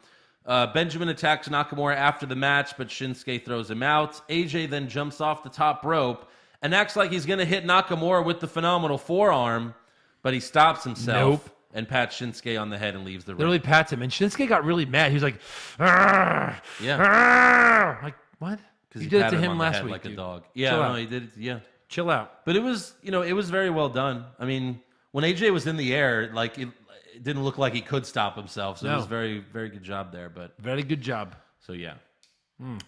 S3: Benjamin attacks Nakamura after the match, but Shinsuke throws him out. AJ then jumps off the top rope and acts like he's going to hit Nakamura with the phenomenal forearm, but he stops himself and pats Shinsuke on the head and leaves the ring.
S4: Literally pats him. And Shinsuke got really mad. He was like, "Arr,
S3: Yeah.
S4: arr." Like, what?
S3: Because
S4: You did it to
S3: patted
S4: him
S3: on the
S4: last
S3: head
S4: week,
S3: like a
S4: dude.
S3: dog. Yeah,
S4: Chill
S3: no,
S4: out.
S3: he did it. Yeah.
S4: Chill out.
S3: But it was, it was very well done. I mean, when AJ was in the air, like it didn't look like he could stop himself. So it
S4: No.
S3: was very, very good job there. But
S4: Very good job.
S3: so yeah,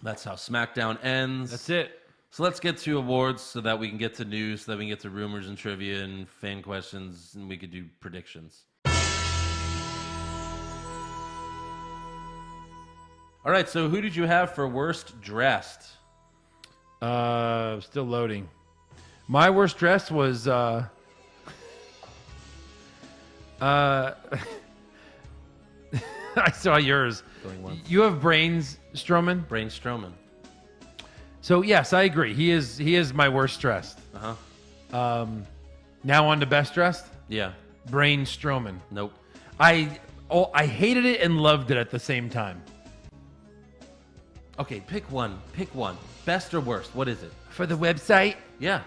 S3: that's how SmackDown ends.
S4: That's it.
S3: So let's get to awards so that we can get to news, so that we can get to rumors and trivia and fan questions, and we could do predictions. All right, so who did you have for worst dressed?
S4: Still loading. My worst dress was I saw yours.
S3: Going once.
S4: You have brains, Strowman.
S3: Braun Strowman.
S4: So yes, I agree. He is my worst dressed.
S3: Uh-huh.
S4: Now on to best dressed.
S3: Yeah.
S4: Brain Strowman.
S3: Nope.
S4: I hated it and loved it at the same time.
S3: Okay, pick one. Pick one. Best or worst? What is it?
S4: For the website.
S3: Yeah.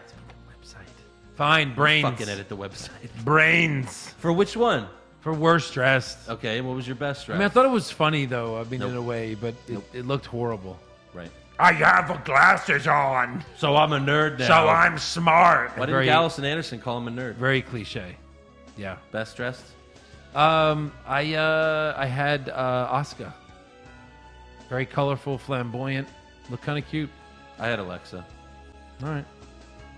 S4: Website. Fine, brains.
S3: Fucking edit the website.
S4: Brains.
S3: For which one?
S4: For worst dressed.
S3: Okay, what was your best
S4: I
S3: dress?
S4: mean, I thought it was funny though. I mean,
S3: Nope.
S4: in a way, but it looked horrible.
S3: Right.
S7: I have glasses on,
S3: So I'm a nerd now.
S7: so I'm smart.
S3: Why didn't
S4: Very-
S3: Gallus and Anderson call him a nerd?
S4: Very cliche. Yeah.
S3: Best dressed?
S4: I had Asuka. Very colorful, flamboyant. Looked kind of cute.
S3: I had Alexa.
S4: All right.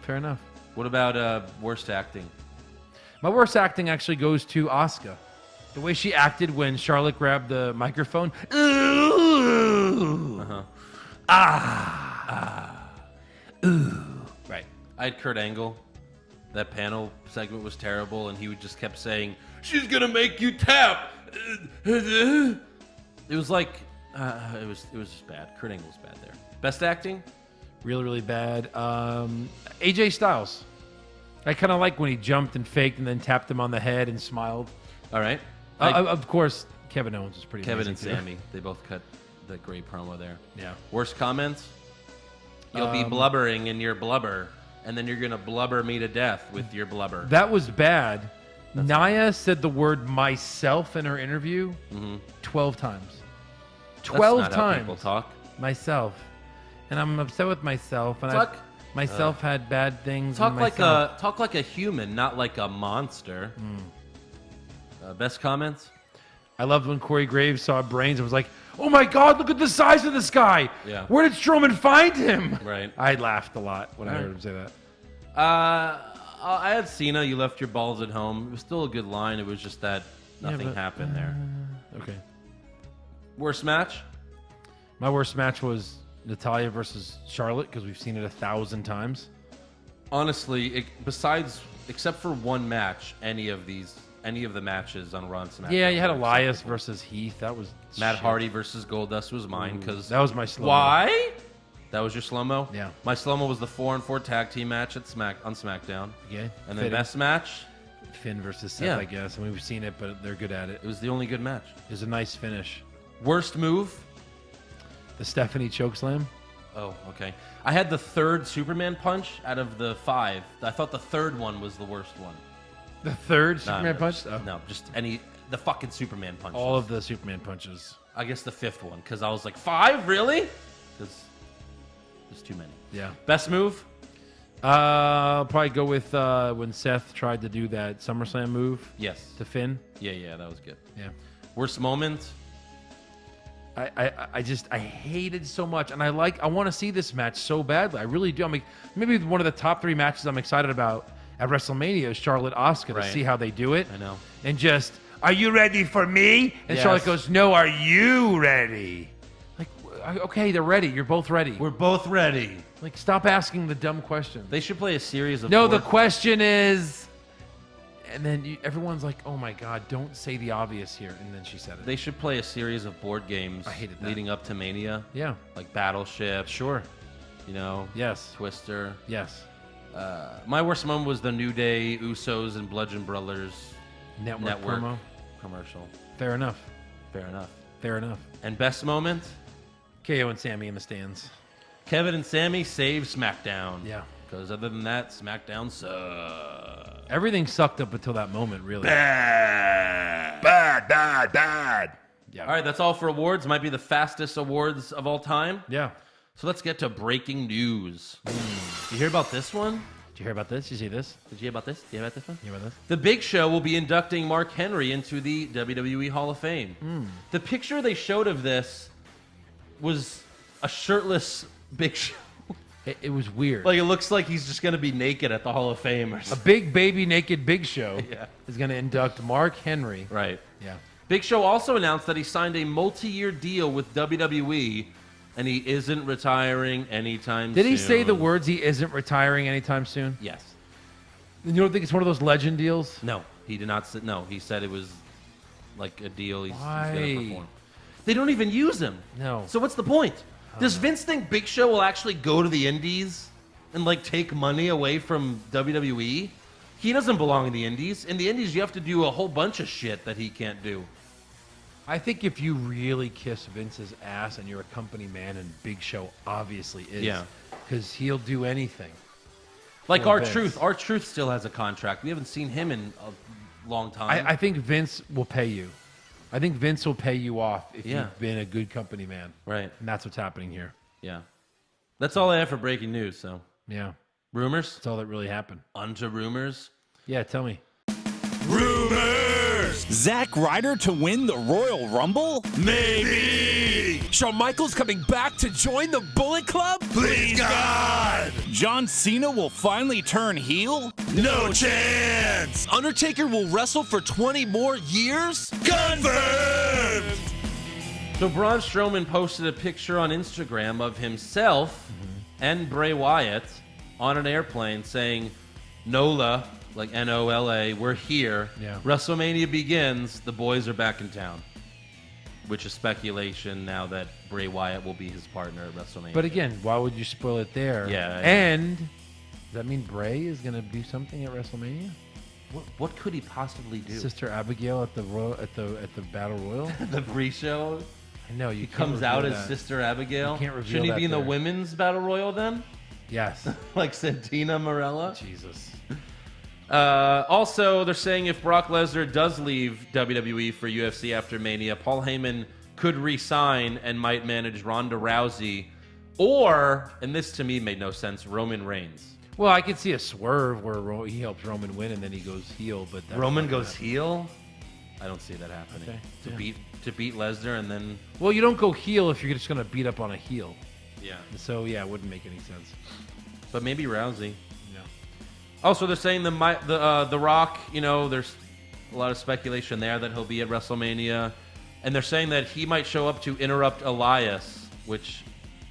S4: Fair enough.
S3: What about worst acting?
S4: My worst acting actually goes to Asuka. The way she acted when Charlotte grabbed the microphone. Ooh.
S3: Uh-huh.
S4: Right.
S3: I had Kurt Angle. That panel segment was terrible, and he just kept saying, "She's gonna make you tap." It was like, it was just bad. Kurt Angle's bad there. Best acting?
S4: Really, really bad. AJ Styles. I kind of like when he jumped and faked and then tapped him on the head and smiled.
S3: All right.
S4: Of course, Kevin Owens was pretty
S3: Kevin and
S4: amazing, too.
S3: Sammy, they both cut the great promo there.
S4: Yeah.
S3: Worst comments? You'll be blubbering in your blubber, and then you're going to blubber me to death with your blubber.
S4: That was bad. Nia said the word myself in her interview 12 times. 12
S3: That's not how
S4: times.
S3: people talk.
S4: Myself. And I'm upset with myself. And
S3: Talk-
S4: myself had bad things.
S3: Talk
S4: and
S3: like
S4: myself.
S3: a human, not like a monster. Best comments?
S4: I loved when Corey Graves saw Brains and was like, oh my God, look at the size of this guy.
S3: Yeah.
S4: Where did Strowman find him?
S3: Right.
S4: I laughed a lot when I heard him say that.
S3: I had Cena. You left your balls at home. It was still a good line. It was just that nothing
S4: but,
S3: happened there.
S4: Okay.
S3: Worst match?
S4: My worst match was Natalya versus Charlotte because we've seen it 1,000 times.
S3: Honestly, except for one match, any of the matches on Raw and SmackDown.
S4: Yeah, you had
S3: were
S4: Elias
S3: acceptable.
S4: versus Heath. That was
S3: Matt
S4: shit.
S3: Hardy versus Goldust was mine because
S4: That was my slow.
S3: why? That was your slow-mo?
S4: Yeah.
S3: My slow-mo was the 4-on-4 tag team match on SmackDown.
S4: Yeah.
S3: And then
S4: Fitting.
S3: best match,
S4: Finn versus Seth,
S3: Yeah.
S4: I guess. I mean, we've seen it, but they're good at it.
S3: it was the only good match.
S4: It was a nice finish.
S3: Worst move?
S4: The Stephanie chokeslam.
S3: Oh, okay. I had the third Superman punch out of the 5. I thought the third one was the worst one.
S4: The third
S3: No,
S4: Superman
S3: no,
S4: punch. Oh.
S3: No, just the fucking Superman punch.
S4: All of the Superman punches.
S3: I guess the 5th one, because I was like, 5? Really? Because there's too many.
S4: Yeah.
S3: Best move?
S4: I'll probably go with when Seth tried to do that SummerSlam move
S3: Yes.
S4: to Finn.
S3: Yeah, that was good.
S4: Yeah.
S3: Worst moment?
S4: I hated so much, and I want to see this match so badly. I really do. I mean, maybe one of the top 3 matches I'm excited about at WrestleMania is Charlotte Asuka
S3: Right.
S4: to see how they do it.
S3: I know.
S4: And just, are you ready for me? And
S3: Yes.
S4: Charlotte goes, no, are you ready? Like, okay, they're ready. You're both ready.
S3: We're both ready.
S4: Like, stop asking the dumb questions.
S3: They should play a series of
S4: No, the
S3: board-
S4: question is, and then everyone's like, "Oh my God, don't say the obvious here." And then she said it.
S3: They should play a series of board games
S4: I hated that.
S3: leading up to Mania.
S4: Yeah,
S3: Like Battleship,
S4: sure.
S3: you know,
S4: Yes,
S3: Twister.
S4: yes.
S3: My worst moment was the New Day, Usos, and Bludgeon Brothers
S4: Network
S3: network
S4: promo.
S3: commercial.
S4: Fair enough.
S3: Fair enough.
S4: Fair enough.
S3: And best moment?
S4: KO and Sammy in the stands.
S3: Kevin and Sammy save SmackDown.
S4: Yeah.
S3: Because other than that, SmackDown sucks.
S4: Everything sucked up until that moment, really.
S7: Bad.
S4: Yeah.
S3: All right, that's all for awards. Might be the fastest awards of all time.
S4: Yeah.
S3: So let's get to breaking news. You hear about this one?
S4: Did you hear about this? Did you see this?
S3: Did you hear about this? Did you hear about this one?
S4: You hear about this?
S3: The Big Show will be inducting Mark Henry into the WWE Hall of Fame. The picture they showed of this was a shirtless Big Show.
S4: It was weird.
S3: Like, it looks like he's just going to be naked at the Hall of Fame or
S4: a
S3: something.
S4: big baby naked Big Show
S3: Yeah.
S4: is going to induct Mark Henry.
S3: Right.
S4: Yeah.
S3: Big Show also announced that he signed a multi-year deal with WWE, and he isn't retiring anytime soon.
S4: Did he say the words he isn't retiring anytime soon?
S3: Yes.
S4: And you don't think it's one of those legend deals?
S3: No, he did not say. No, he said it was like a deal he's going
S4: Why?
S3: to perform. They don't even use him.
S4: No.
S3: So what's the point? Does Vince think Big Show will actually go to the Indies and like take money away from WWE? He doesn't belong in the Indies. In the Indies, you have to do a whole bunch of shit that he can't do.
S4: I think if you really kiss Vince's ass and you're a company man, and Big Show obviously is,
S3: Yeah.
S4: because he'll do anything.
S3: Like
S4: For
S3: our
S4: Vince.
S3: Truth. Our Truth still has a contract. We haven't seen him in a long time.
S4: I think Vince will pay you. I think Vince will pay you off if
S3: Yeah.
S4: you've been a good company man.
S3: Right.
S4: And that's what's happening here.
S3: Yeah. That's all I have for breaking news. So
S4: Yeah.
S3: rumors.
S4: That's all that really happened.
S3: Onto rumors.
S4: Yeah, tell me.
S7: Rumors.
S9: Zack Ryder to win the Royal Rumble?
S7: Maybe.
S10: Shawn Michaels coming back to join the Bullet Club?
S7: Please, God.
S9: John Cena will finally turn heel?
S7: No chance.
S10: Undertaker will wrestle for 20 more years?
S7: Confirmed.
S3: So Braun Strowman posted a picture on Instagram of himself and Bray Wyatt on an airplane saying, NOLA, like N-O-L-A, we're here.
S4: Yeah.
S3: WrestleMania begins. The boys are back in town. Which is speculation now that Bray Wyatt will be his partner at WrestleMania.
S4: But again, why would you spoil it there?
S3: Yeah, I know.
S4: And does that mean Bray is going to do something at WrestleMania?
S3: What could he possibly do?
S4: Sister Abigail at the Battle Royal.
S3: The pre-show.
S4: I know you.
S3: He
S4: can't
S3: comes out
S4: reveal
S3: as
S4: that.
S3: Sister Abigail.
S4: You can't reveal
S3: Shouldn't he
S4: that
S3: be in the
S4: there.
S3: women's battle royal then?
S4: Yes.
S3: Like Santina Morella?
S4: Jesus.
S3: Also, they're saying if Brock Lesnar does leave WWE for UFC after Mania, Paul Heyman could re-sign and might manage Ronda Rousey, or, and this to me made no sense, Roman Reigns.
S4: Well, I could see a swerve where he helps Roman win and then he goes heel, but that's
S3: Roman
S4: not gonna
S3: goes
S4: happen.
S3: heel? I don't see that happening.
S4: Okay,
S3: To beat Lesnar and then
S4: Well, you don't go heel if you're just going to beat up on a heel.
S3: yeah.
S4: So yeah, it wouldn't make any sense.
S3: But maybe Rousey.
S4: No.
S3: Also, they're saying the Rock. You know, there's a lot of speculation there that he'll be at WrestleMania, and they're saying that he might show up to interrupt Elias, which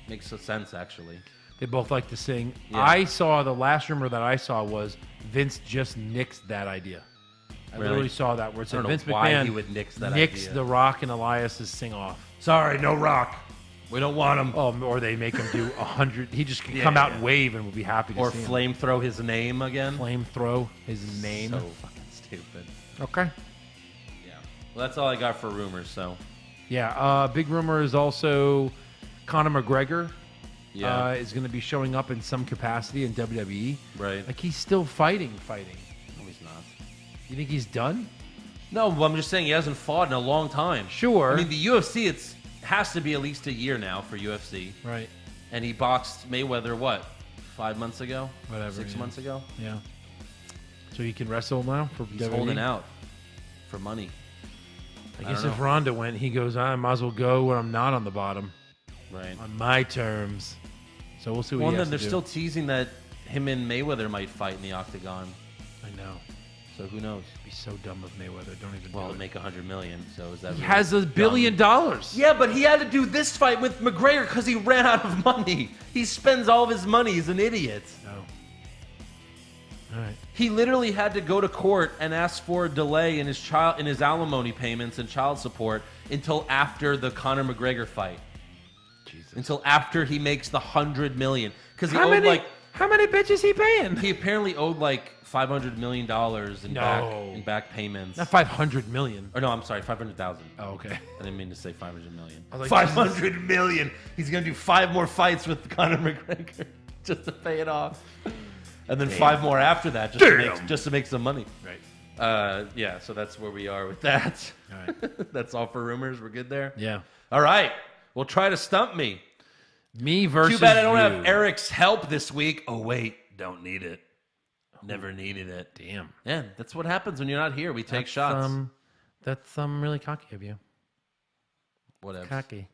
S3: makes sense actually.
S4: They both like to sing.
S3: Yeah.
S4: I saw the last rumor that I saw was Vince just nixed that idea. I
S3: Really?
S4: literally saw that where it
S3: I
S4: said
S3: don't know
S4: Vince
S3: why
S4: McMahon
S3: he would nix that idea.
S4: The Rock and Elias's sing off.
S3: Sorry, no Rock. We don't want him.
S4: Oh, or they make him do 100. He just could
S3: Yeah,
S4: come out
S3: yeah.
S4: and wave and we'll be happy to
S3: Or
S4: see him.
S3: flame throw his name again.
S4: Flame throw his name.
S3: So fucking stupid.
S4: Okay.
S3: Yeah. Well, that's all I got for rumors. So.
S4: Yeah. Big rumor is also Conor McGregor.
S3: Yeah.
S4: Is going to be showing up in some capacity in WWE.
S3: Right.
S4: Like he's still fighting.
S3: No, he's not.
S4: You think he's done?
S3: No, I'm just saying he hasn't fought in a long time.
S4: Sure.
S3: I mean, the UFC, has to be at least a year now for UFC.
S4: Right.
S3: And he boxed Mayweather, what, 5 months ago?
S4: Whatever.
S3: 6
S4: yeah.
S3: months ago?
S4: Yeah. So he can wrestle now for
S3: He's
S4: WWE?
S3: holding out for money.
S4: I guess
S3: don't
S4: if
S3: know.
S4: Ronda went, he goes, I might as well go where I'm not on the bottom.
S3: Right.
S4: On my terms. So we'll see what
S3: Well,
S4: he
S3: and
S4: has
S3: then they're
S4: to do.
S3: still teasing that him and Mayweather might fight in the octagon.
S4: I know.
S3: So who knows?
S4: It'd be so dumb of Mayweather. Don't even
S3: Well,
S4: do
S3: it'll
S4: it.
S3: make $100 million. So is that
S4: He
S3: really
S4: has $1 billion.
S3: Yeah, but he had to do this fight with McGregor because he ran out of money. He spends all of his money. He's an idiot.
S4: No. All right.
S3: He literally had to go to court and ask for a delay in his alimony payments and child support until after the Conor McGregor fight.
S4: Jesus.
S3: Until after he makes the $100 million, because he
S4: How
S3: owed
S4: many bitches he paying?
S3: he apparently owed like $500 million in
S4: No.
S3: back payments.
S4: Not 500 million.
S3: Or no, I'm sorry, 500,000.
S4: Oh, okay.
S3: I didn't mean to say 500 million.
S4: I was like,
S3: 500 million. He's gonna do 5 more fights with Conor McGregor just to pay it off, and then 5 more after that just to make some money.
S4: Right.
S3: Yeah. So that's where we are with that.
S4: All right.
S3: That's all for rumors. We're good there.
S4: Yeah.
S3: All right. Well, try to stump me.
S4: Me versus
S3: Too bad I don't
S4: you.
S3: have Eric's help this week. Oh wait, don't need it. Never needed it.
S4: Damn.
S3: Yeah, that's what happens when you're not here. We take shots.
S4: That's really cocky of you.
S3: Whatever.
S4: Cocky.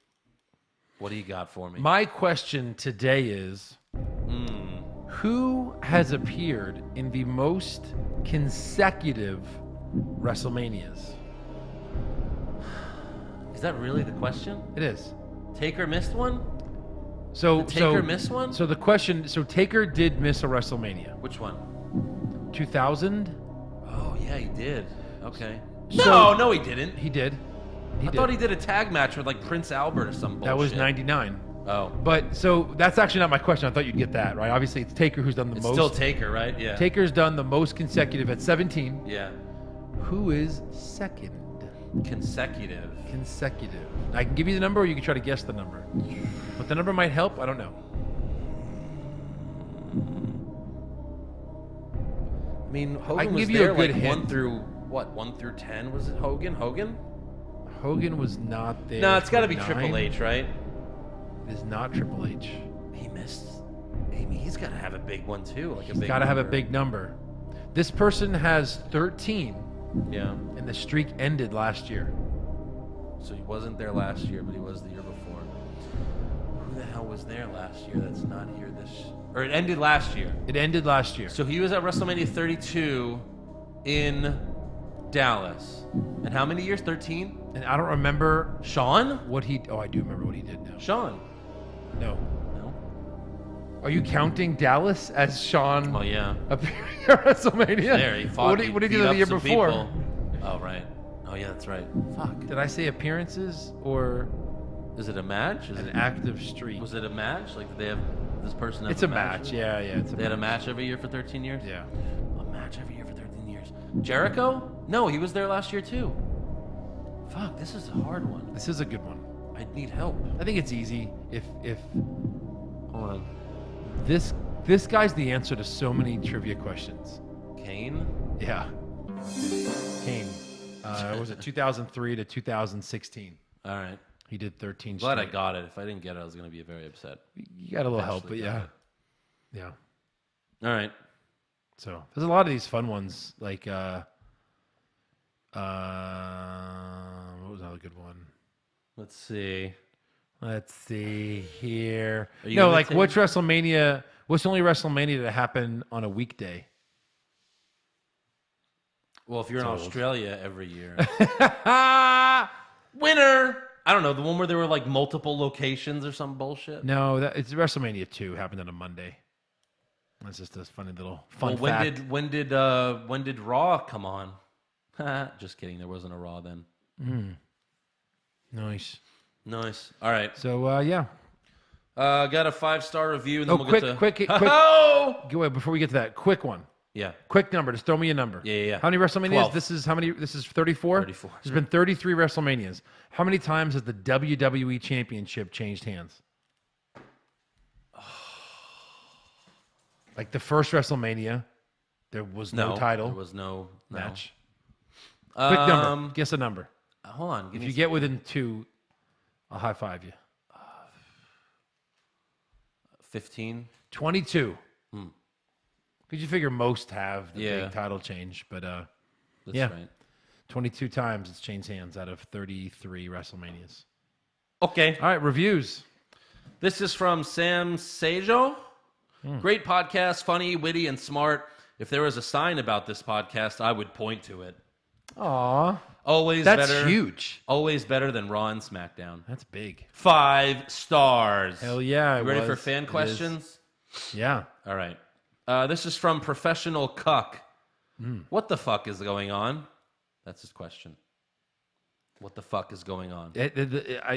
S3: What do you got for me?
S4: My question today is, who has appeared in the most consecutive WrestleManias?
S3: Is that really the question?
S4: It is.
S3: Taker missed one?
S4: So
S3: Did Taker miss one?
S4: So the question. So Taker did miss a WrestleMania.
S3: Which one?
S4: 2000.
S3: Oh, yeah, he did. Okay.
S4: So-
S3: No, he didn't.
S4: He did.
S3: I thought he did a tag match with like Prince Albert or some bullshit.
S4: That was 99.
S3: Oh.
S4: But so that's actually not my question. I thought you'd get that, right? Obviously, it's Taker who's done the
S3: It's
S4: most.
S3: still Taker, right? Yeah.
S4: Taker's done the most consecutive at 17.
S3: Yeah.
S4: Who is second?
S3: Consecutive.
S4: Consecutive. I can give you the number, or you can try to guess the number. But the number might help. I don't know.
S3: I mean,
S4: I
S3: Hogan
S4: can
S3: was
S4: give you a
S3: there
S4: good
S3: like
S4: hint.
S3: 1 through, what, 1 through 10? Was it Hogan? Hogan
S4: was not there.
S3: No, it's got to
S4: for
S3: be
S4: 9.
S3: Triple H, right?
S4: It is not Triple H.
S3: He missed. I mean, he's got to have a big one too. Like
S4: He's got to have a big number. This person has 13.
S3: Yeah.
S4: And the streak ended last year.
S3: So he wasn't there last year, but he was the year before. Who the hell was there last year that's not here this... Or it ended last year.
S4: It ended last year.
S3: So he was at WrestleMania 32 in Dallas. And how many years? 13?
S4: And I don't remember
S3: Shawn?
S4: what he... Oh, I do remember what he did now.
S3: Shawn.
S4: No.
S3: No?
S4: Are you counting Dallas as Shawn
S3: Oh, yeah.
S4: appearing at WrestleMania?
S3: There, he fought.
S4: What did he
S3: beat
S4: do the
S3: up
S4: year
S3: some
S4: before?
S3: people. Oh, right. Oh, yeah, that's right. Fuck.
S4: Did I say appearances or
S3: Is it a match? Is
S4: an
S3: it,
S4: active streak?
S3: was it a match? Like, did they have this person have
S4: It's a match. Yeah, it's a
S3: They had a
S4: match.
S3: match every year for 13 years?
S4: Yeah.
S3: A match every year for 13 years. Jericho? No, he was there last year too. Fuck, this is a hard one.
S4: This is a good one.
S3: I need help.
S4: I think it's easy. If
S3: Hold on.
S4: this guy's the answer to so many trivia questions.
S3: Kane?
S4: Yeah. Kane. Was it 2003 to 2016?
S3: All right.
S4: He did 13
S3: Glad I
S4: straight.
S3: got it. If I didn't get it, I was going to be very upset.
S4: You got a little help, but
S3: Actually
S4: yeah.
S3: got
S4: Yeah.
S3: All right.
S4: So there's a lot of these fun ones. Like, what was another good one?
S3: Let's see.
S4: Let's see here.
S3: Are you
S4: No, like
S3: imitating?
S4: which WrestleMania? What's the only WrestleMania to happen on a weekday?
S3: Well, if you're in
S4: It's old.
S3: Australia every year. Winner! I don't know. The one where there were like multiple locations or some bullshit?
S4: No, it's WrestleMania 2 happened on a Monday. That's just a funny little fun
S3: Well,
S4: fact.
S3: when did Raw come on? Just kidding. There wasn't a Raw then.
S4: Nice.
S3: Nice. All right.
S4: So yeah.
S3: Got a 5-star review, and then we'll get to...
S4: quick.
S3: Oh!
S4: Go ahead, before we get to that, quick one.
S3: Yeah.
S4: Quick number. Just throw me a number.
S3: Yeah.
S4: How many WrestleManias?
S3: 12.
S4: This is how many? This is 34?
S3: 34.
S4: There's been 33 WrestleManias. How many times has the WWE Championship changed hands? Like the first WrestleMania, there was no title.
S3: There was no
S4: match. Quick number. Guess a number.
S3: Hold on.
S4: If you get within 2, I'll high five you.
S3: 15.
S4: 22. Because you figure most have the
S3: Yeah.
S4: big title change, but
S3: That's
S4: yeah,
S3: right.
S4: 22 times it's changed hands out of 33 WrestleManias.
S3: Okay.
S4: All right, reviews.
S3: This is from Sam Sejo. Great podcast, funny, witty, and smart. If there was a sign about this podcast, I would point to it.
S4: Aw,
S3: Always
S4: that's
S3: better.
S4: huge.
S3: Always better than Raw and SmackDown.
S4: That's big.
S3: 5 stars.
S4: Hell yeah!
S3: You
S4: it
S3: ready
S4: was.
S3: for fan
S4: It is.
S3: questions?
S4: Yeah.
S3: All right. This is from Professional Cuck. What the fuck is going on? That's his question. What the fuck is going on?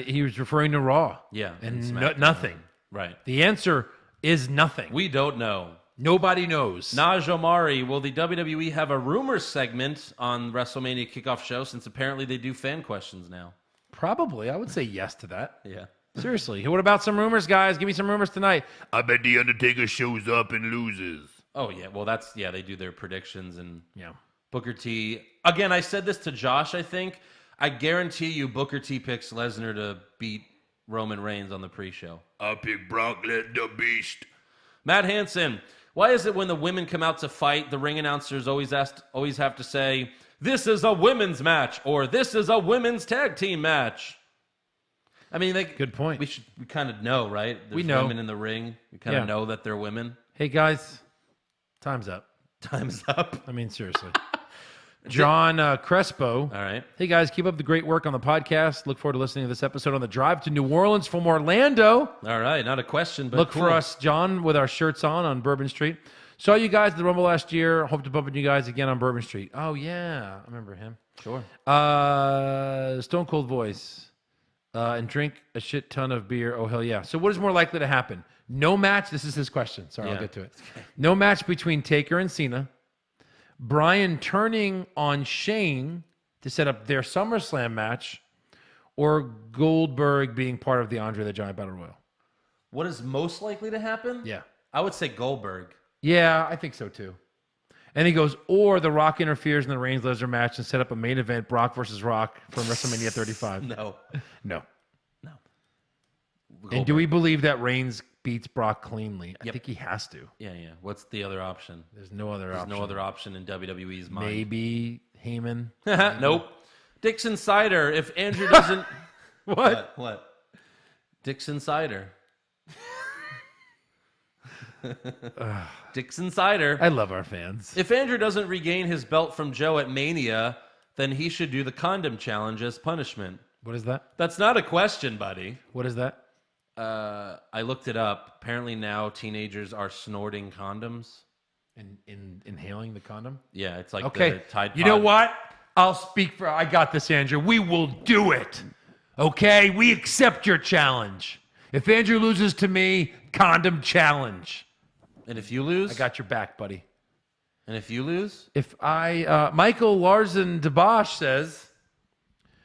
S4: He was referring to Raw.
S3: Yeah.
S4: And
S3: SmackDown.
S4: nothing.
S3: Right.
S4: The answer is nothing.
S3: We don't know.
S4: Nobody knows.
S3: Naj Omari, will the WWE have a rumors segment on WrestleMania kickoff show since apparently they do fan questions now?
S4: Probably. I would say yes to that.
S3: Yeah.
S4: Seriously. What about some rumors, guys? Give me some rumors tonight.
S7: I bet The Undertaker shows up and loses.
S3: Oh, yeah. Well, they do their predictions and
S4: Yeah.
S3: Booker T. Again, I said this to Josh, I think. I guarantee you Booker T picks Lesnar to beat Roman Reigns on the pre-show.
S7: I pick Brock Lesnar, beast.
S3: Matt Hansen, why is it when the women come out to fight, the ring announcers always have to say, "This is a women's match," or "This is a women's tag team match"? I mean,
S4: Good point.
S3: We kind of know, right? There's
S4: We know.
S3: women in the ring. We kind of know that they're women.
S4: Hey, guys. Time's up.
S3: Time's up.
S4: I mean, seriously. John Crespo.
S3: All right.
S4: Hey, guys, keep up the great work on the podcast. Look forward to listening to this episode on the drive to New Orleans from Orlando.
S3: All right. Not a question, but
S4: Look
S3: cool.
S4: for us, John, with our shirts on Bourbon Street. Saw you guys at the Rumble last year. Hope to bump into you guys again on Bourbon Street. Oh, yeah. I remember him.
S3: Sure.
S4: Stone Cold Voice. And drink a shit ton of beer. Oh, hell yeah. So what is more likely to happen? No match. This is his question. Sorry,
S3: Yeah.
S4: I'll get to it. No match between Taker and Cena. Bryan turning on Shane to set up their SummerSlam match, or Goldberg being part of the Andre the Giant Battle Royal.
S3: What is most likely to happen?
S4: Yeah.
S3: I would say Goldberg.
S4: Yeah, I think so too. And he goes, or The Rock interferes in the Reigns Lesnar match and set up a main event, Brock versus Rock from WrestleMania 35.
S3: No.
S4: No.
S3: Goldberg.
S4: And do we believe that Reigns beats Brock cleanly? I think he has to.
S3: Yeah. What's the other option?
S4: There's no other
S3: There's
S4: option.
S3: no other option in WWE's mind.
S4: Maybe Heyman.
S3: Nope. Dixon Cider. If Andrew doesn't...
S4: What?
S3: Dixon Cider. Dixon Cider.
S4: I love our fans.
S3: If Andrew doesn't regain his belt from Joe at Mania, then he should do the condom challenge as punishment.
S4: What is that?
S3: That's not a question, buddy.
S4: What is that?
S3: I looked it up. Apparently now teenagers are snorting condoms.
S4: In inhaling the condom?
S3: Yeah, it's like
S4: Okay.
S3: the Tide Pod.
S4: You know what? I'll speak for... I got this, Andrew. We will do it. Okay? We accept your challenge. If Andrew loses to me, condom challenge.
S3: And if you lose?
S4: I got your back, buddy.
S3: And if you lose?
S4: If I, Michael Larson DeBosch says,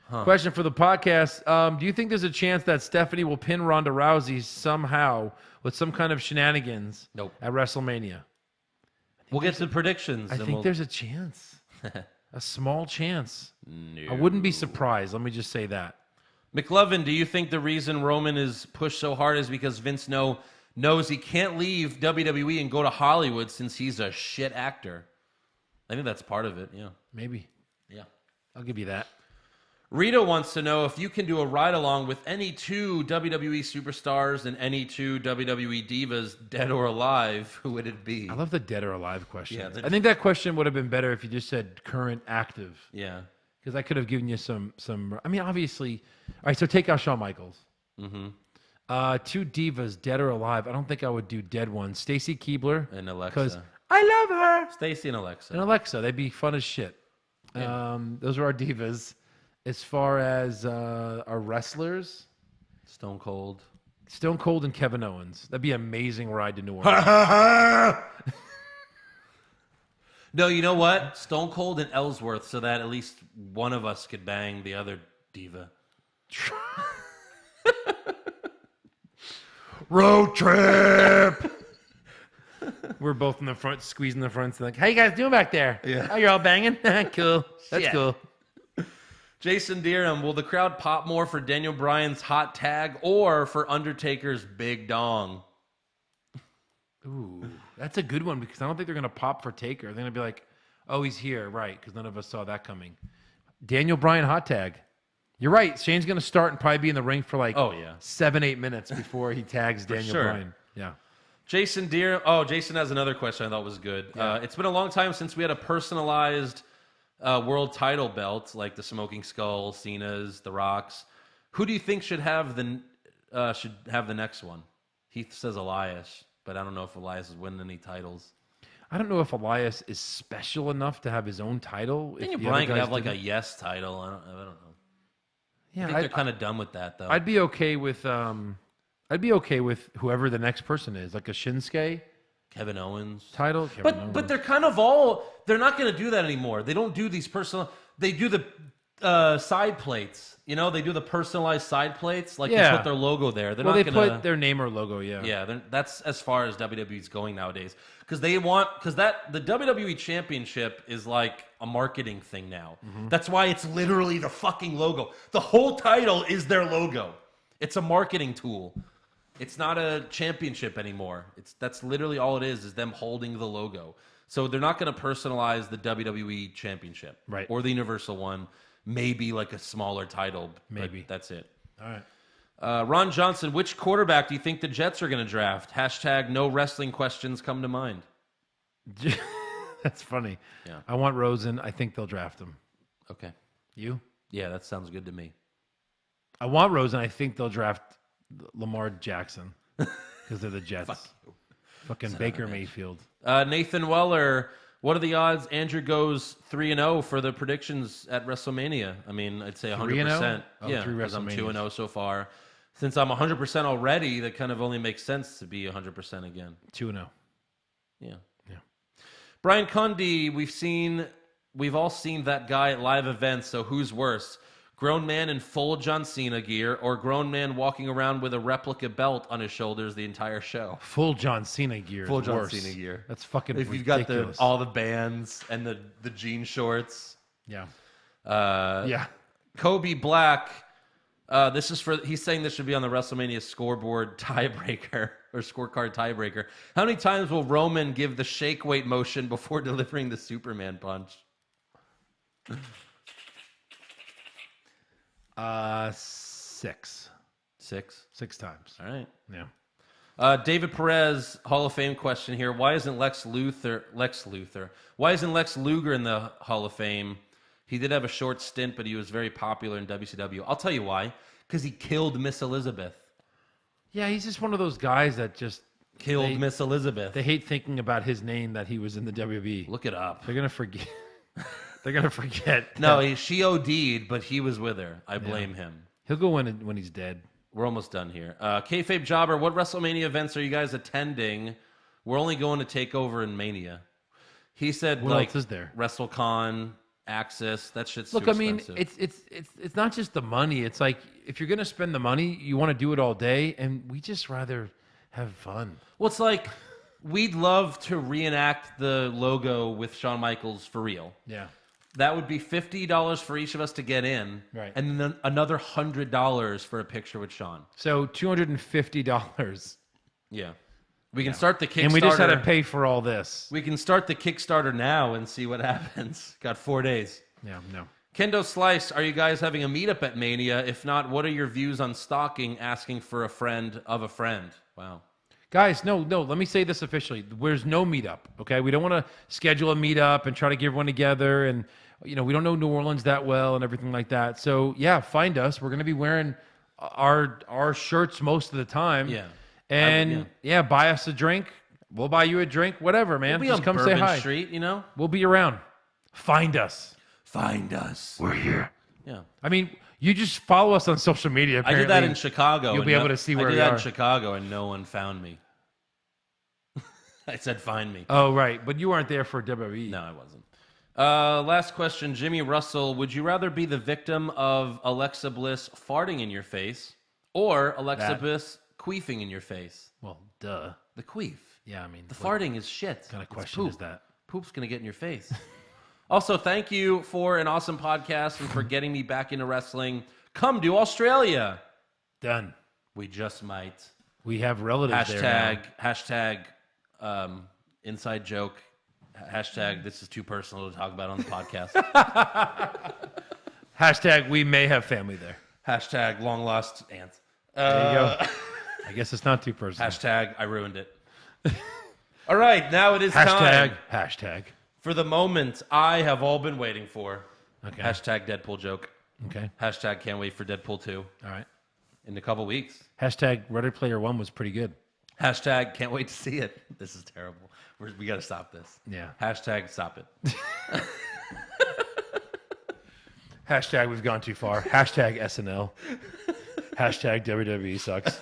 S4: question for the podcast. Do you think there's a chance that Stephanie will pin Ronda Rousey somehow with some kind of shenanigans at WrestleMania?
S3: We'll get to the predictions.
S4: I think there's a chance. A small chance. No. I wouldn't be surprised. Let me just say that.
S3: McLovin, do you think the reason Roman is pushed so hard is because Vince knows he can't leave WWE and go to Hollywood since he's a shit actor? I think that's part of it, yeah.
S4: Maybe.
S3: Yeah.
S4: I'll give you that.
S3: Rita wants to know if you can do a ride-along with any two WWE superstars and any two WWE divas, dead or alive, who would it be?
S4: I love the dead or alive question.
S3: Yeah,
S4: I think that question would have been better if you just said current active.
S3: Yeah.
S4: Because I could have given you some. I mean, obviously. All right, so take out Shawn Michaels.
S3: Mm-hmm.
S4: Two divas, dead or alive. I don't think I would do dead ones. Stacy Keibler.
S3: And Alexa.
S4: Because I love her.
S3: Stacy and Alexa.
S4: And Alexa. They'd be fun as shit.
S3: Yeah.
S4: Those are our divas. As far as our wrestlers,
S3: Stone Cold
S4: and Kevin Owens. That'd be an amazing ride to New Orleans.
S3: No, you know what? Stone Cold and Ellsworth, so that at least one of us could bang the other diva.
S4: Road trip. We're both in the front, squeezing the front. Like, how you guys doing back there?
S3: Yeah.
S4: Oh, you're all banging? Cool. That's cool.
S3: Jason Deerham, will the crowd pop more for Daniel Bryan's hot tag or for Undertaker's big dong?
S4: Ooh, that's a good one because I don't think they're going to pop for Taker. They're going to be like, oh, he's here, right, because none of us saw that coming. Daniel Bryan hot tag. You're right. Shane's going to start and probably be in the ring for like 7-8 minutes before he tags Daniel Bryan. Yeah.
S3: Jason Jason has another question I thought was good.
S4: Yeah.
S3: It's been a long time since we had a personalized world title belt like the Smoking Skull, Cena's, The Rock's. Who do you think should have the next one? Heath says Elias, but I don't know if Elias has won any titles.
S4: I don't know if Elias is special enough to have his own title.
S3: Daniel Bryan could have like a yes title. I don't know.
S4: Yeah,
S3: I think they're kind of done with that though.
S4: I'd be okay with whoever the next person is, like a Shinsuke.
S3: Kevin Owens
S4: title.
S3: But they're kind of they're not going to do that anymore. They don't do these they do the side plates. You know, they do the personalized side plates. Like they put their logo there. They're not
S4: they
S3: gonna
S4: put their name or logo. Yeah.
S3: Yeah. That's as far as WWE's going nowadays. Because the WWE Championship is like a marketing thing now. Mm-hmm. That's why it's literally the fucking logo. The whole title is their logo. It's a marketing tool. It's not a championship anymore. That's literally all it is them holding the logo. So they're not going to personalize the WWE Championship,
S4: right,
S3: or the Universal one. Maybe like a smaller title.
S4: Maybe
S3: that's it.
S4: All right.
S3: Ron Johnson, which quarterback do you think the Jets are going to draft? # no wrestling questions come to mind.
S4: That's funny.
S3: Yeah.
S4: I want Rosen. I think they'll draft him.
S3: Okay.
S4: You?
S3: Yeah, that sounds good to me.
S4: I want Rosen. I think they'll draft Lamar Jackson because they're the Jets. Fucking Baker Mayfield.
S3: Nathan Weller, what are the odds Andrew goes 3-0 for the predictions at WrestleMania? I mean, I'd say 100%. Yeah, because I'm 2-0 so far. Since I'm 100% already, that kind of only makes sense to be 100% again.
S4: 2-0.
S3: Yeah. Brian Cundy, we've all seen that guy at live events, so who's worse? Grown man in full John Cena gear or grown man walking around with a replica belt on his shoulders the entire show?
S4: Full John Cena gear.
S3: Full John
S4: worse.
S3: Cena gear.
S4: That's fucking
S3: if
S4: ridiculous.
S3: You've got all the bands and the jean shorts.
S4: Yeah.
S3: Yeah. Kobe Black, he's saying this should be on the WrestleMania scoreboard tiebreaker or scorecard tiebreaker. How many times will Roman give the shake weight motion before delivering the Superman punch?
S4: 6.
S3: 6?
S4: 6 times.
S3: All right.
S4: Yeah.
S3: David Perez, Hall of Fame question here. Why isn't Lex Luger? Why isn't Lex Luger in the Hall of Fame? He did have a short stint, but he was very popular in WCW. I'll tell you why. Because he killed Miss Elizabeth.
S4: Yeah, he's just one of those guys that just
S3: killed Miss Elizabeth.
S4: They hate thinking about his name that he was in the WWE.
S3: Look it up.
S4: They're gonna forget. They're gonna forget.
S3: No, she OD'd, but he was with her. I blame him.
S4: He'll go when he's dead.
S3: We're almost done here. Kayfabe Jobber, what WrestleMania events are you guys attending? We're only going to Takeover and Mania. He said
S4: What
S3: like
S4: else is there?
S3: WrestleCon, Axis. That shit's
S4: Look,
S3: too
S4: I mean,
S3: expensive.
S4: it's not just the money. It's like if you're gonna spend the money, you want to do it all day, and we just rather have fun.
S3: Well, it's like we'd love to reenact the logo with Shawn Michaels for real.
S4: Yeah.
S3: That would be $50 for each of us to get in,
S4: Right.
S3: and then another $100 for a picture with Shawn.
S4: So $250.
S3: Yeah, we can start the Kickstarter.
S4: And we just had to pay for all this.
S3: We can start the Kickstarter now and see what happens. Got 4 days.
S4: Yeah, no.
S3: Kendo Slice, are you guys having a meetup at Mania? If not, what are your views on stalking, asking for a friend of a friend? Wow.
S4: Guys, no, let me say this officially. There's no meetup, okay? We don't want to schedule a meetup and try to get everyone together. And, we don't know New Orleans that well and everything like that. So, yeah, find us. We're going to be wearing our shirts most of the time.
S3: Yeah.
S4: And, buy us a drink. We'll buy you a drink. Whatever, man.
S3: We'll be
S4: Just
S3: on
S4: come
S3: Bourbon
S4: say hi.
S3: Street,
S4: We'll be around. Find us.
S3: Find us.
S7: We're here.
S3: Yeah.
S4: I mean, you just follow us on social media. Apparently.
S3: I did that in Chicago.
S4: You'll be able to see where
S3: I
S4: we
S3: did that
S4: are.
S3: in Chicago, and no one found me. I said, find me.
S4: Oh, right. But you weren't there for WWE.
S3: No, I wasn't. Last question. Jimmy Russell, would you rather be the victim of Alexa Bliss farting in your face or Alexa Bliss queefing in your face?
S4: Well, duh.
S3: The queef.
S4: Yeah, I mean.
S3: The farting is shit.
S4: What kind of
S3: It's
S4: question
S3: poop.
S4: is that?
S3: Poop's going to get in your face. Also, thank you for an awesome podcast and for getting me back into wrestling. Come to Australia.
S4: Done.
S3: We just might.
S4: We have relatives there.
S3: Hashtag inside joke. Hashtag this is too personal to talk about on the podcast.
S4: Hashtag we may have family there.
S3: Hashtag long lost aunt.
S4: There you go. I guess it's not too personal.
S3: Hashtag I ruined it. All right, now it is time
S4: Hashtag.
S3: for the moment I have all been waiting for.
S4: Okay.
S3: Hashtag Deadpool joke.
S4: Okay.
S3: Hashtag can't wait for Deadpool 2
S4: All right.
S3: in a couple weeks.
S4: Hashtag Ready Player One was pretty good.
S3: Hashtag can't wait to see it. This is terrible. We got to stop this.
S4: Yeah.
S3: Hashtag stop it.
S4: Hashtag we've gone too far. Hashtag SNL. Hashtag WWE sucks.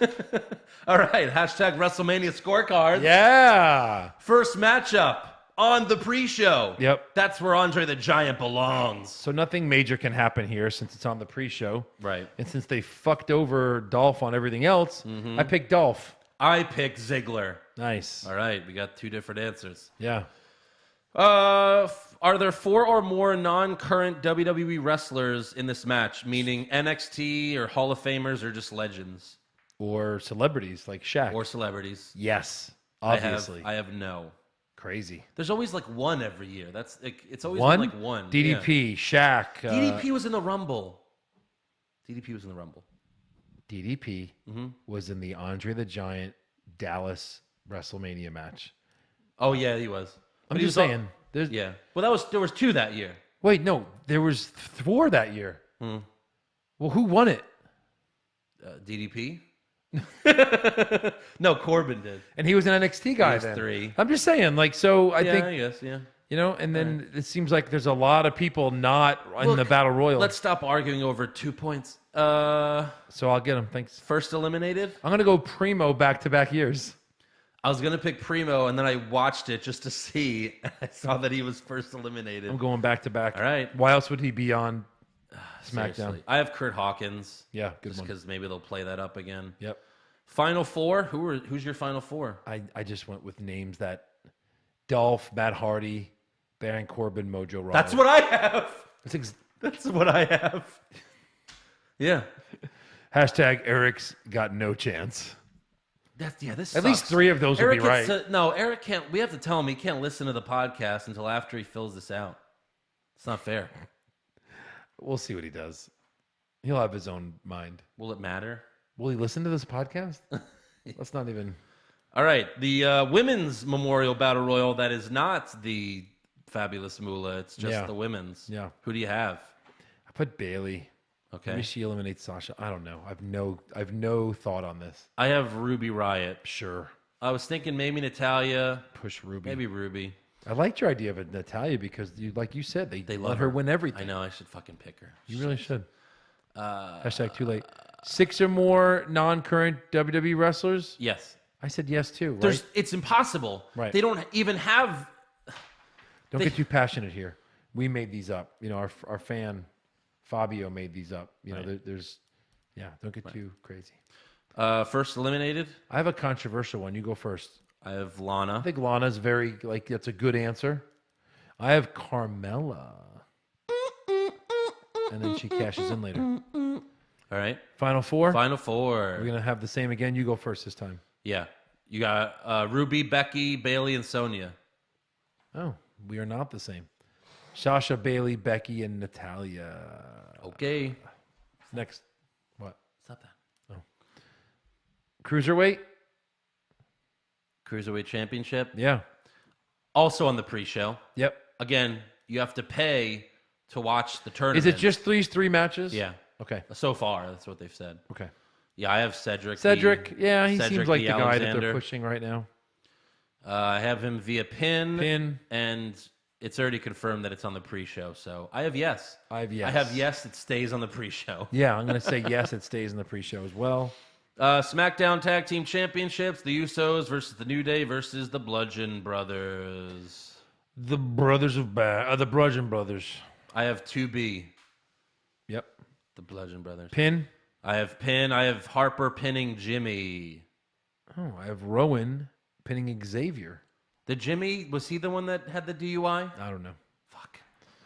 S3: All right. Hashtag WrestleMania scorecards.
S4: Yeah.
S3: First matchup on the pre-show.
S4: Yep.
S3: That's where Andre the Giant belongs.
S4: So nothing major can happen here since it's on the pre-show.
S3: Right.
S4: And since they fucked over Dolph on everything else, I picked Dolph.
S3: I picked Ziggler.
S4: Nice.
S3: All right. We got 2 different answers.
S4: Yeah.
S3: Are there 4 or more non-current WWE wrestlers in this match, meaning NXT or Hall of Famers or just legends?
S4: Or celebrities like Shaq.
S3: Or celebrities?
S4: Yes. Obviously.
S3: I have no.
S4: Crazy.
S3: There's always like one every year. It's always
S4: One?
S3: been like one.
S4: DDP, Shaq.
S3: Yeah. DDP was in the Rumble. DDP
S4: DDP was in the Andre the Giant Dallas WrestleMania match.
S3: Oh yeah, he was.
S4: I'm
S3: But he
S4: just
S3: was
S4: saying.
S3: Yeah. Well, there was 2 that year.
S4: Wait, no, there was 4 that year. Well, who won it?
S3: DDP. No, Corbin did.
S4: And he was an NXT guy
S3: was
S4: then.
S3: 3.
S4: I'm just saying, like, so I think,
S3: I guess, yeah.
S4: and then it seems like there's a lot of people not in the Battle Royal.
S3: Let's stop arguing over 2 points.
S4: So I'll get him. Thanks.
S3: First eliminated.
S4: I'm gonna go Primo back-to-back years.
S3: I was gonna pick Primo, and then I watched it just to see. And I saw that he was first eliminated.
S4: I'm going back-to-back.
S3: All right.
S4: Why else would he be on SmackDown?
S3: Seriously. I have Kurt Hawkins.
S4: Yeah, good
S3: just
S4: one.
S3: because maybe they'll play that up again.
S4: Yep.
S3: Final 4. Who's your final 4?
S4: I just went with names that Dolph, Matt Hardy, Baron Corbin, Mojo Rawley.
S3: That's what I have.
S4: That's
S3: what I have. Yeah.
S4: Hashtag Eric's got no chance.
S3: This
S4: At least
S3: sucks.
S4: 3 of those would be right.
S3: No, Eric can't. We have to tell him he can't listen to the podcast until after he fills this out. It's not fair.
S4: We'll see what he does. He'll have his own mind.
S3: Will it matter?
S4: Will he listen to this podcast? Let's not even.
S3: All right. The women's Memorial Battle Royal that is not the Fabulous Moolah. It's just the women's.
S4: Yeah.
S3: Who do you have?
S4: I put Bailey.
S3: Okay.
S4: Maybe she eliminates Sasha. I don't know. I've no thought on this.
S3: I have Ruby Riott.
S4: Sure.
S3: I was thinking maybe Natalia.
S4: Push Ruby.
S3: Maybe Ruby.
S4: I liked your idea of Natalia because, like you said, they
S3: love
S4: let her win everything.
S3: I know. I should fucking pick her.
S4: You really should. Hashtag too late. 6 or more non-current WWE wrestlers?
S3: Yes.
S4: I said yes too, right?
S3: It's impossible.
S4: Right.
S3: They don't even have...
S4: Don't get too passionate here. We made these up. You know, our fan Fabio made these up. You know, don't get too crazy.
S3: First eliminated.
S4: I have a controversial one. You go first.
S3: I have Lana.
S4: I think Lana's that's a good answer. I have Carmella. And then she cashes in later.
S3: All right.
S4: Final four?
S3: Final four.
S4: We're going to have the same again. You go first this time.
S3: Yeah. You got Ruby, Becky, Bailey, and Sonya.
S4: Oh, we are not the same. Sasha, Bailey, Becky, and Natalia.
S3: Okay.
S4: Next. What?
S3: Stop that.
S4: Oh. Cruiserweight?
S3: Cruiserweight Championship.
S4: Yeah.
S3: Also on the pre-show.
S4: Yep.
S3: Again, you have to pay to watch the tournament.
S4: Is it just these three matches?
S3: Yeah.
S4: Okay.
S3: So far, that's what they've said.
S4: Okay.
S3: Yeah, I have Cedric.
S4: He seems like the guy that
S3: Alexander.
S4: they're pushing right now.
S3: I have him via pin. And it's already confirmed that it's on the pre-show. So I have yes.
S4: I have yes.
S3: I have yes, it stays on the pre-show.
S4: Yeah, I'm going to say yes, it stays in the pre-show as well.
S3: SmackDown Tag Team Championships, the Usos versus the New Day versus the Bludgeon Brothers.
S4: The Bludgeon Brothers.
S3: I have 2B.
S4: Yep.
S3: The Bludgeon Brothers.
S4: Pin.
S3: I have Pin. I have Harper pinning Jimmy.
S4: Oh, I have Rowan pinning Xavier.
S3: The Jimmy, was he the one that had the DUI?
S4: I don't know.
S3: Fuck.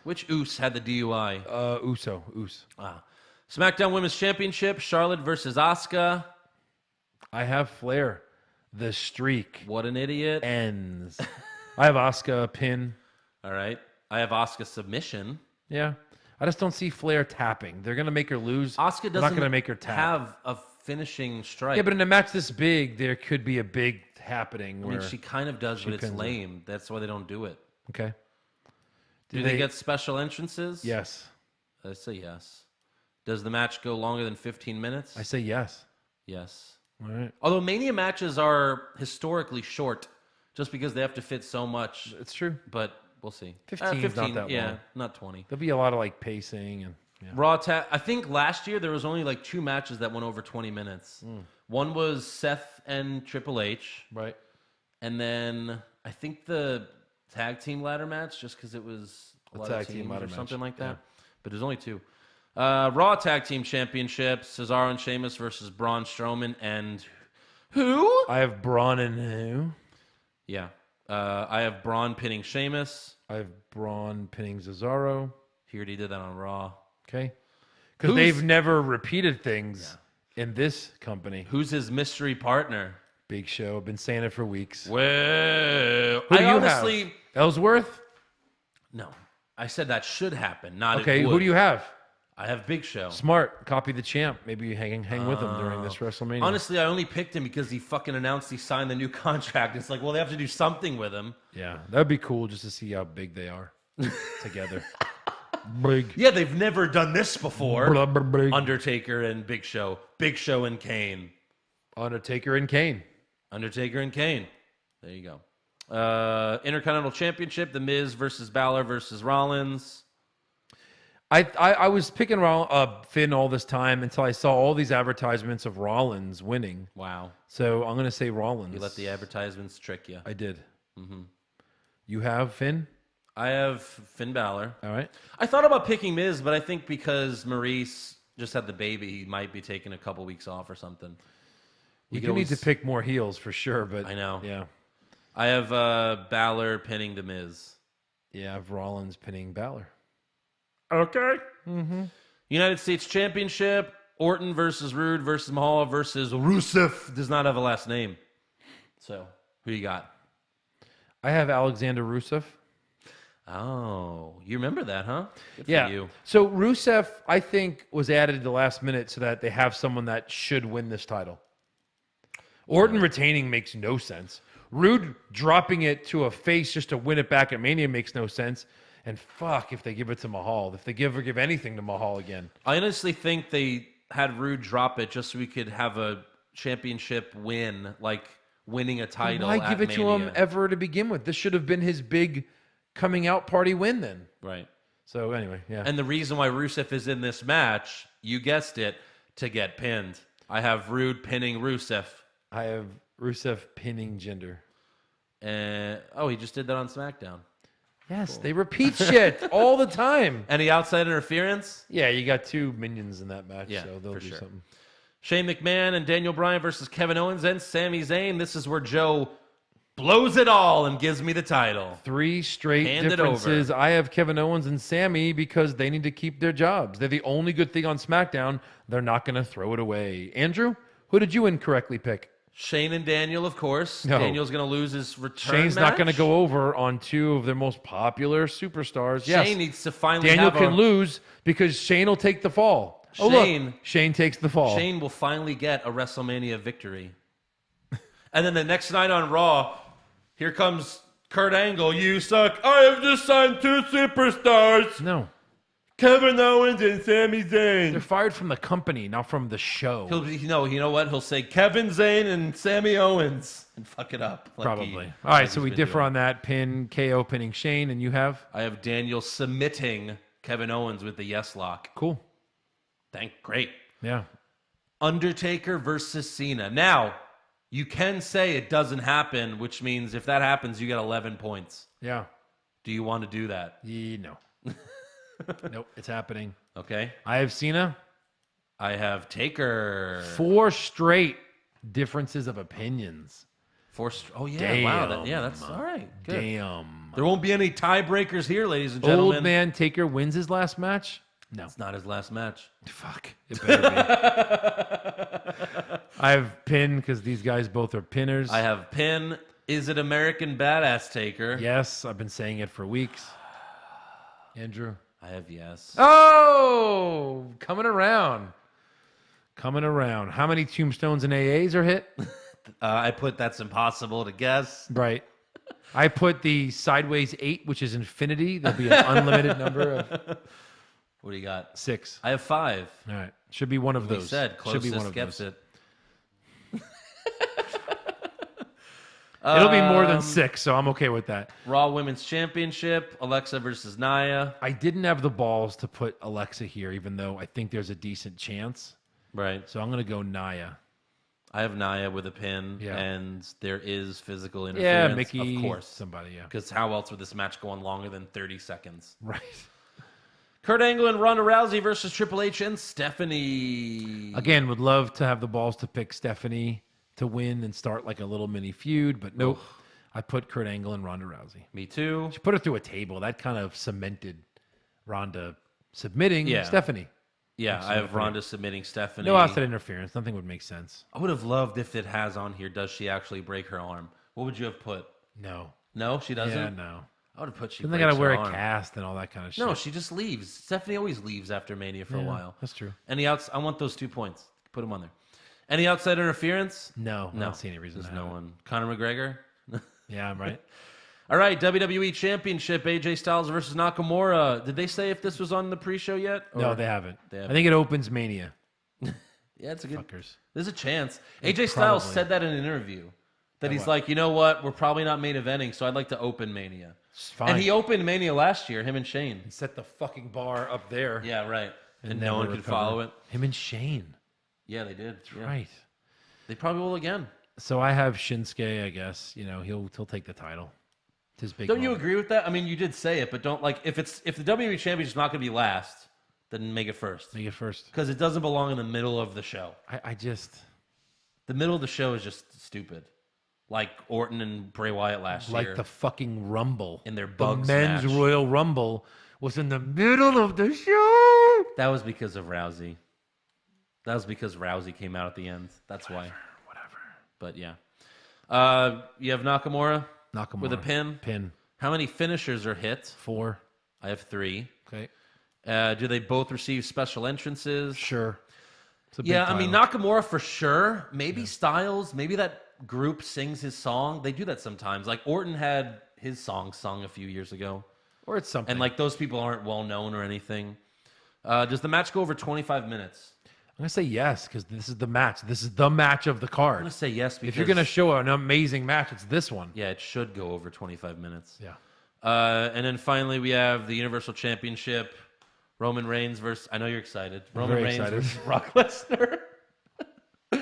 S3: Which Oos had the DUI?
S4: Us.
S3: SmackDown Women's Championship, Charlotte versus Asuka.
S4: I have Flair. The streak.
S3: What an idiot.
S4: Ends. I have Asuka pin.
S3: All right. I have Asuka submission.
S4: Yeah. I just don't see Flair tapping. They're going to make her lose.
S3: Asuka doesn't
S4: not going to make her tap.
S3: have a finishing strike.
S4: Yeah, but in a match this big, there could be a big happening.
S3: I mean, she kind of does, but it's lame. That's why they don't do it.
S4: Okay.
S3: Do they get special entrances?
S4: Yes.
S3: I say yes. Does the match go longer than 15 minutes?
S4: I say yes.
S3: Yes.
S4: All right.
S3: Although Mania matches are historically short just because they have to fit so much.
S4: It's true.
S3: But we'll see.
S4: 15 is not that
S3: yeah,
S4: long.
S3: not 20.
S4: There'll be a lot of pacing and
S3: Raw I think last year there was only 2 matches that went over 20 minutes. One was Seth and Triple H.
S4: Right.
S3: And then I think the tag team ladder match, just because it was a lot of teams or something like that. Yeah. But there's only 2. Raw Tag Team Championship, Cesaro and Sheamus versus Braun Strowman and who?
S4: I have Braun and who?
S3: Yeah. I have Braun pinning Sheamus.
S4: I have Braun pinning Cesaro.
S3: He already did that on Raw.
S4: Okay. Because they've never repeated things in this company.
S3: Who's his mystery partner?
S4: Big Show. I've been saying it for weeks.
S3: Well,
S4: who do you
S3: honestly
S4: have? Ellsworth?
S3: No. I said that should happen, not
S4: okay,
S3: it would.
S4: Who do you have?
S3: I have Big Show.
S4: Smart. Copy the champ. Maybe you hang with him during this WrestleMania.
S3: Honestly, I only picked him because he fucking announced he signed the new contract. It's like, well, they have to do something with him.
S4: Yeah, that would be cool just to see how big they are together. Big.
S3: Yeah, they've never done this before.
S4: Big.
S3: Undertaker and Big Show. Big Show and Kane.
S4: Undertaker and Kane.
S3: Undertaker and Kane. There you go. Intercontinental Championship, The Miz versus Balor versus Rollins.
S4: I was picking Finn all this time until I saw all these advertisements of Rollins winning.
S3: Wow.
S4: So I'm going to say Rollins.
S3: You let the advertisements trick you.
S4: I did.
S3: Mm-hmm.
S4: You have Finn?
S3: I have Finn Balor.
S4: All right.
S3: I thought about picking Miz, but I think because Maurice just had the baby, he might be taking a couple weeks off or something.
S4: You do need to pick more heels for sure, but
S3: I know.
S4: Yeah.
S3: I have Balor pinning The Miz.
S4: Yeah, I have Rollins pinning Balor.
S3: Okay.
S4: Mm-hmm.
S3: United States Championship, Orton versus Rude versus Mahal versus Rusev. Does not have a last name. So, who you got?
S4: I have Alexander Rusev.
S3: Oh, you remember that, huh? Good
S4: yeah.
S3: For you.
S4: So Rusev, I think, was added at the last minute so that they have someone that should win this title. Orton retaining makes no sense. Rude dropping it to a face just to win it back at Mania makes no sense. And fuck if they give it to Mahal. If they give anything to Mahal again.
S3: I honestly think they had Rude drop it just so we could have a championship win, like winning a title.
S4: Why give it
S3: Mania.
S4: to him ever to begin with? This should have been his big coming out party win then.
S3: Right.
S4: So anyway, yeah.
S3: And the reason why Rusev is in this match, you guessed it, to get pinned. I have Rude pinning Rusev.
S4: I have Rusev pinning Jinder.
S3: And he just did that on SmackDown.
S4: Yes, they repeat shit all the time.
S3: Any outside interference?
S4: Yeah, you got 2 minions in that match,
S3: Yeah,
S4: so they'll
S3: for
S4: do
S3: sure.
S4: something.
S3: Shane McMahon and Daniel Bryan versus Kevin Owens and Sami Zayn. This is where Joe blows it all and gives me the title.
S4: 3 straight
S3: Hand it
S4: differences.
S3: over.
S4: I have Kevin Owens and Sammy because they need to keep their jobs. They're the only good thing on SmackDown. They're not going to throw it away. Andrew, who did you incorrectly pick?
S3: Shane and Daniel, of course.
S4: No.
S3: Daniel's going to lose his return
S4: Shane's not going to
S3: match.
S4: go over on 2 of their most popular superstars.
S3: Shane
S4: Yes,
S3: needs to finally
S4: Daniel
S3: have
S4: can lose because Shane will take the fall. Oh,
S3: Shane-
S4: look, Shane takes the fall.
S3: Shane will finally get a WrestleMania victory. And then the next night on Raw, here comes Kurt Angle. You suck. I have just signed 2 superstars.
S4: No,
S3: Kevin Owens and Sami Zayn.
S4: they're fired from the company, not from the show.
S3: You know what? He'll say Kevin Zayn and Sami Owens and fuck it up. like
S4: Probably.
S3: he-
S4: All right,
S3: like
S4: so
S3: he's
S4: we
S3: been
S4: differ
S3: doing.
S4: on that. Pin, KO pinning Shane, and you have?
S3: I have Daniel submitting Kevin Owens with the yes lock.
S4: Cool.
S3: Great.
S4: Yeah.
S3: Undertaker versus Cena. Now, you can say it doesn't happen, which means if that happens, you get 11 points.
S4: Yeah.
S3: Do you want to do that?
S4: No. Nope, it's happening.
S3: Okay.
S4: I have Cena.
S3: I have Taker.
S4: 4 straight differences of opinions.
S3: Oh, yeah. Wow.
S4: Damn.
S3: That's all right. Good.
S4: Damn.
S3: There won't be any tiebreakers here, ladies and gentlemen.
S4: Old man Taker wins his last match? No.
S3: It's not his last match.
S4: Fuck. It better be. I have Pin because these guys both are pinners.
S3: I have Pin. Is it American Badass Taker?
S4: Yes, I've been saying it for weeks. Andrew?
S3: I have yes.
S4: Oh, coming around. Coming around. How many tombstones and AAs are hit?
S3: I put that's impossible to guess.
S4: Right. I put the sideways 8, which is infinity. There'll be an unlimited number of
S3: What do you got?
S4: 6.
S3: I have 5.
S4: All right. Should be one of
S3: We
S4: those.
S3: said
S4: Should be
S3: closest
S4: one of
S3: gets
S4: those.
S3: it.
S4: It'll be more than 6, so I'm okay with that.
S3: Raw Women's Championship, Alexa versus Nia.
S4: I didn't have the balls to put Alexa here, even though I think there's a decent chance.
S3: Right.
S4: So I'm going to go Nia.
S3: I have Nia with a pin,
S4: Yeah.
S3: and there is physical
S4: Yeah,
S3: interference.
S4: Mickey.
S3: Of course.
S4: Somebody, yeah.
S3: Because how else would this match go on longer than 30 seconds?
S4: Right.
S3: Kurt Angle and Ronda Rousey versus Triple H and Stephanie.
S4: Again, would love to have the balls to pick Stephanie to win and start like a little mini feud, but nope. I put Kurt Angle and Ronda Rousey.
S3: Me too.
S4: She put her through a table. That kind of cemented Ronda submitting
S3: Yeah.
S4: Stephanie.
S3: Yeah, I have Ronda submitting Stephanie.
S4: No outside interference. Nothing would make sense.
S3: I would have loved if it has on here, does she actually break her arm? What would you have put?
S4: No.
S3: No, she doesn't?
S4: Yeah, no.
S3: I would have put she
S4: Then they
S3: breaks
S4: got to wear
S3: her
S4: a
S3: arm.
S4: cast and all that kind of shit.
S3: No, she just leaves. Stephanie always leaves after Mania for a
S4: Yeah,
S3: while.
S4: that's true.
S3: Any outs? I want those 2 points. Put them on there. Any outside interference?
S4: No, I don't see any reason
S3: There's
S4: to
S3: no
S4: have it.
S3: one. Conor McGregor?
S4: Yeah, I'm right.
S3: All right, WWE Championship, AJ Styles versus Nakamura. Did they say if this was on the pre-show yet?
S4: No,
S3: Or-
S4: they haven't.
S3: They
S4: I
S3: haven't.
S4: think it opens Mania.
S3: Yeah, it's a good.
S4: Fuckers.
S3: There's a chance. AJ Styles
S4: Probably.
S3: said that in an interview. That he's
S4: what?
S3: like, you know what? We're probably not main eventing, so I'd like to open Mania.
S4: It's fine.
S3: And he opened Mania last year, him and Shane.
S4: set the fucking bar up there.
S3: Yeah, right. And
S4: never
S3: no one could
S4: recover.
S3: follow it.
S4: Him and Shane.
S3: Yeah, they did. Yeah.
S4: Right.
S3: They probably will again.
S4: So I have Shinsuke, I guess. You know, he'll take the title. It's his big
S3: Don't you
S4: moment.
S3: agree with that? I mean, you did say it, but don't like if the WWE Championship's not going to be last, then make it first.
S4: Make it first.
S3: Because it doesn't belong in the middle of the show.
S4: I just
S3: The middle of the show is just stupid. Like Orton and Bray Wyatt last
S4: like
S3: year.
S4: the fucking Rumble.
S3: In their
S4: the
S3: Bugs
S4: men's
S3: match.
S4: Royal Rumble was in the middle of the show.
S3: That was because of Rousey. That was because Rousey came out at the end. That's why.
S4: Whatever.
S3: But yeah. You have Nakamura with a pin.
S4: Pin.
S3: How many finishers are hit?
S4: 4.
S3: I have 3.
S4: Okay.
S3: Do they both receive special entrances?
S4: Sure. It's a big
S3: Yeah, I mean,
S4: title.
S3: Nakamura for sure. Maybe Styles. Maybe that group sings his song. They do that sometimes. Like Orton had his song sung a few years ago.
S4: Or it's something.
S3: And like those people aren't well known or anything. Does the match go over 25 minutes?
S4: I'm going to say yes, because this is the match. This is the match of the
S3: I'm
S4: card.
S3: going to say yes because...
S4: If you're going to show an amazing match, it's this one.
S3: Yeah, it should go over 25 minutes.
S4: Yeah.
S3: And then finally we have the Universal Championship. Roman Reigns versus... I know you're excited. Roman
S4: very
S3: Reigns
S4: excited.
S3: versus Brock Lesnar.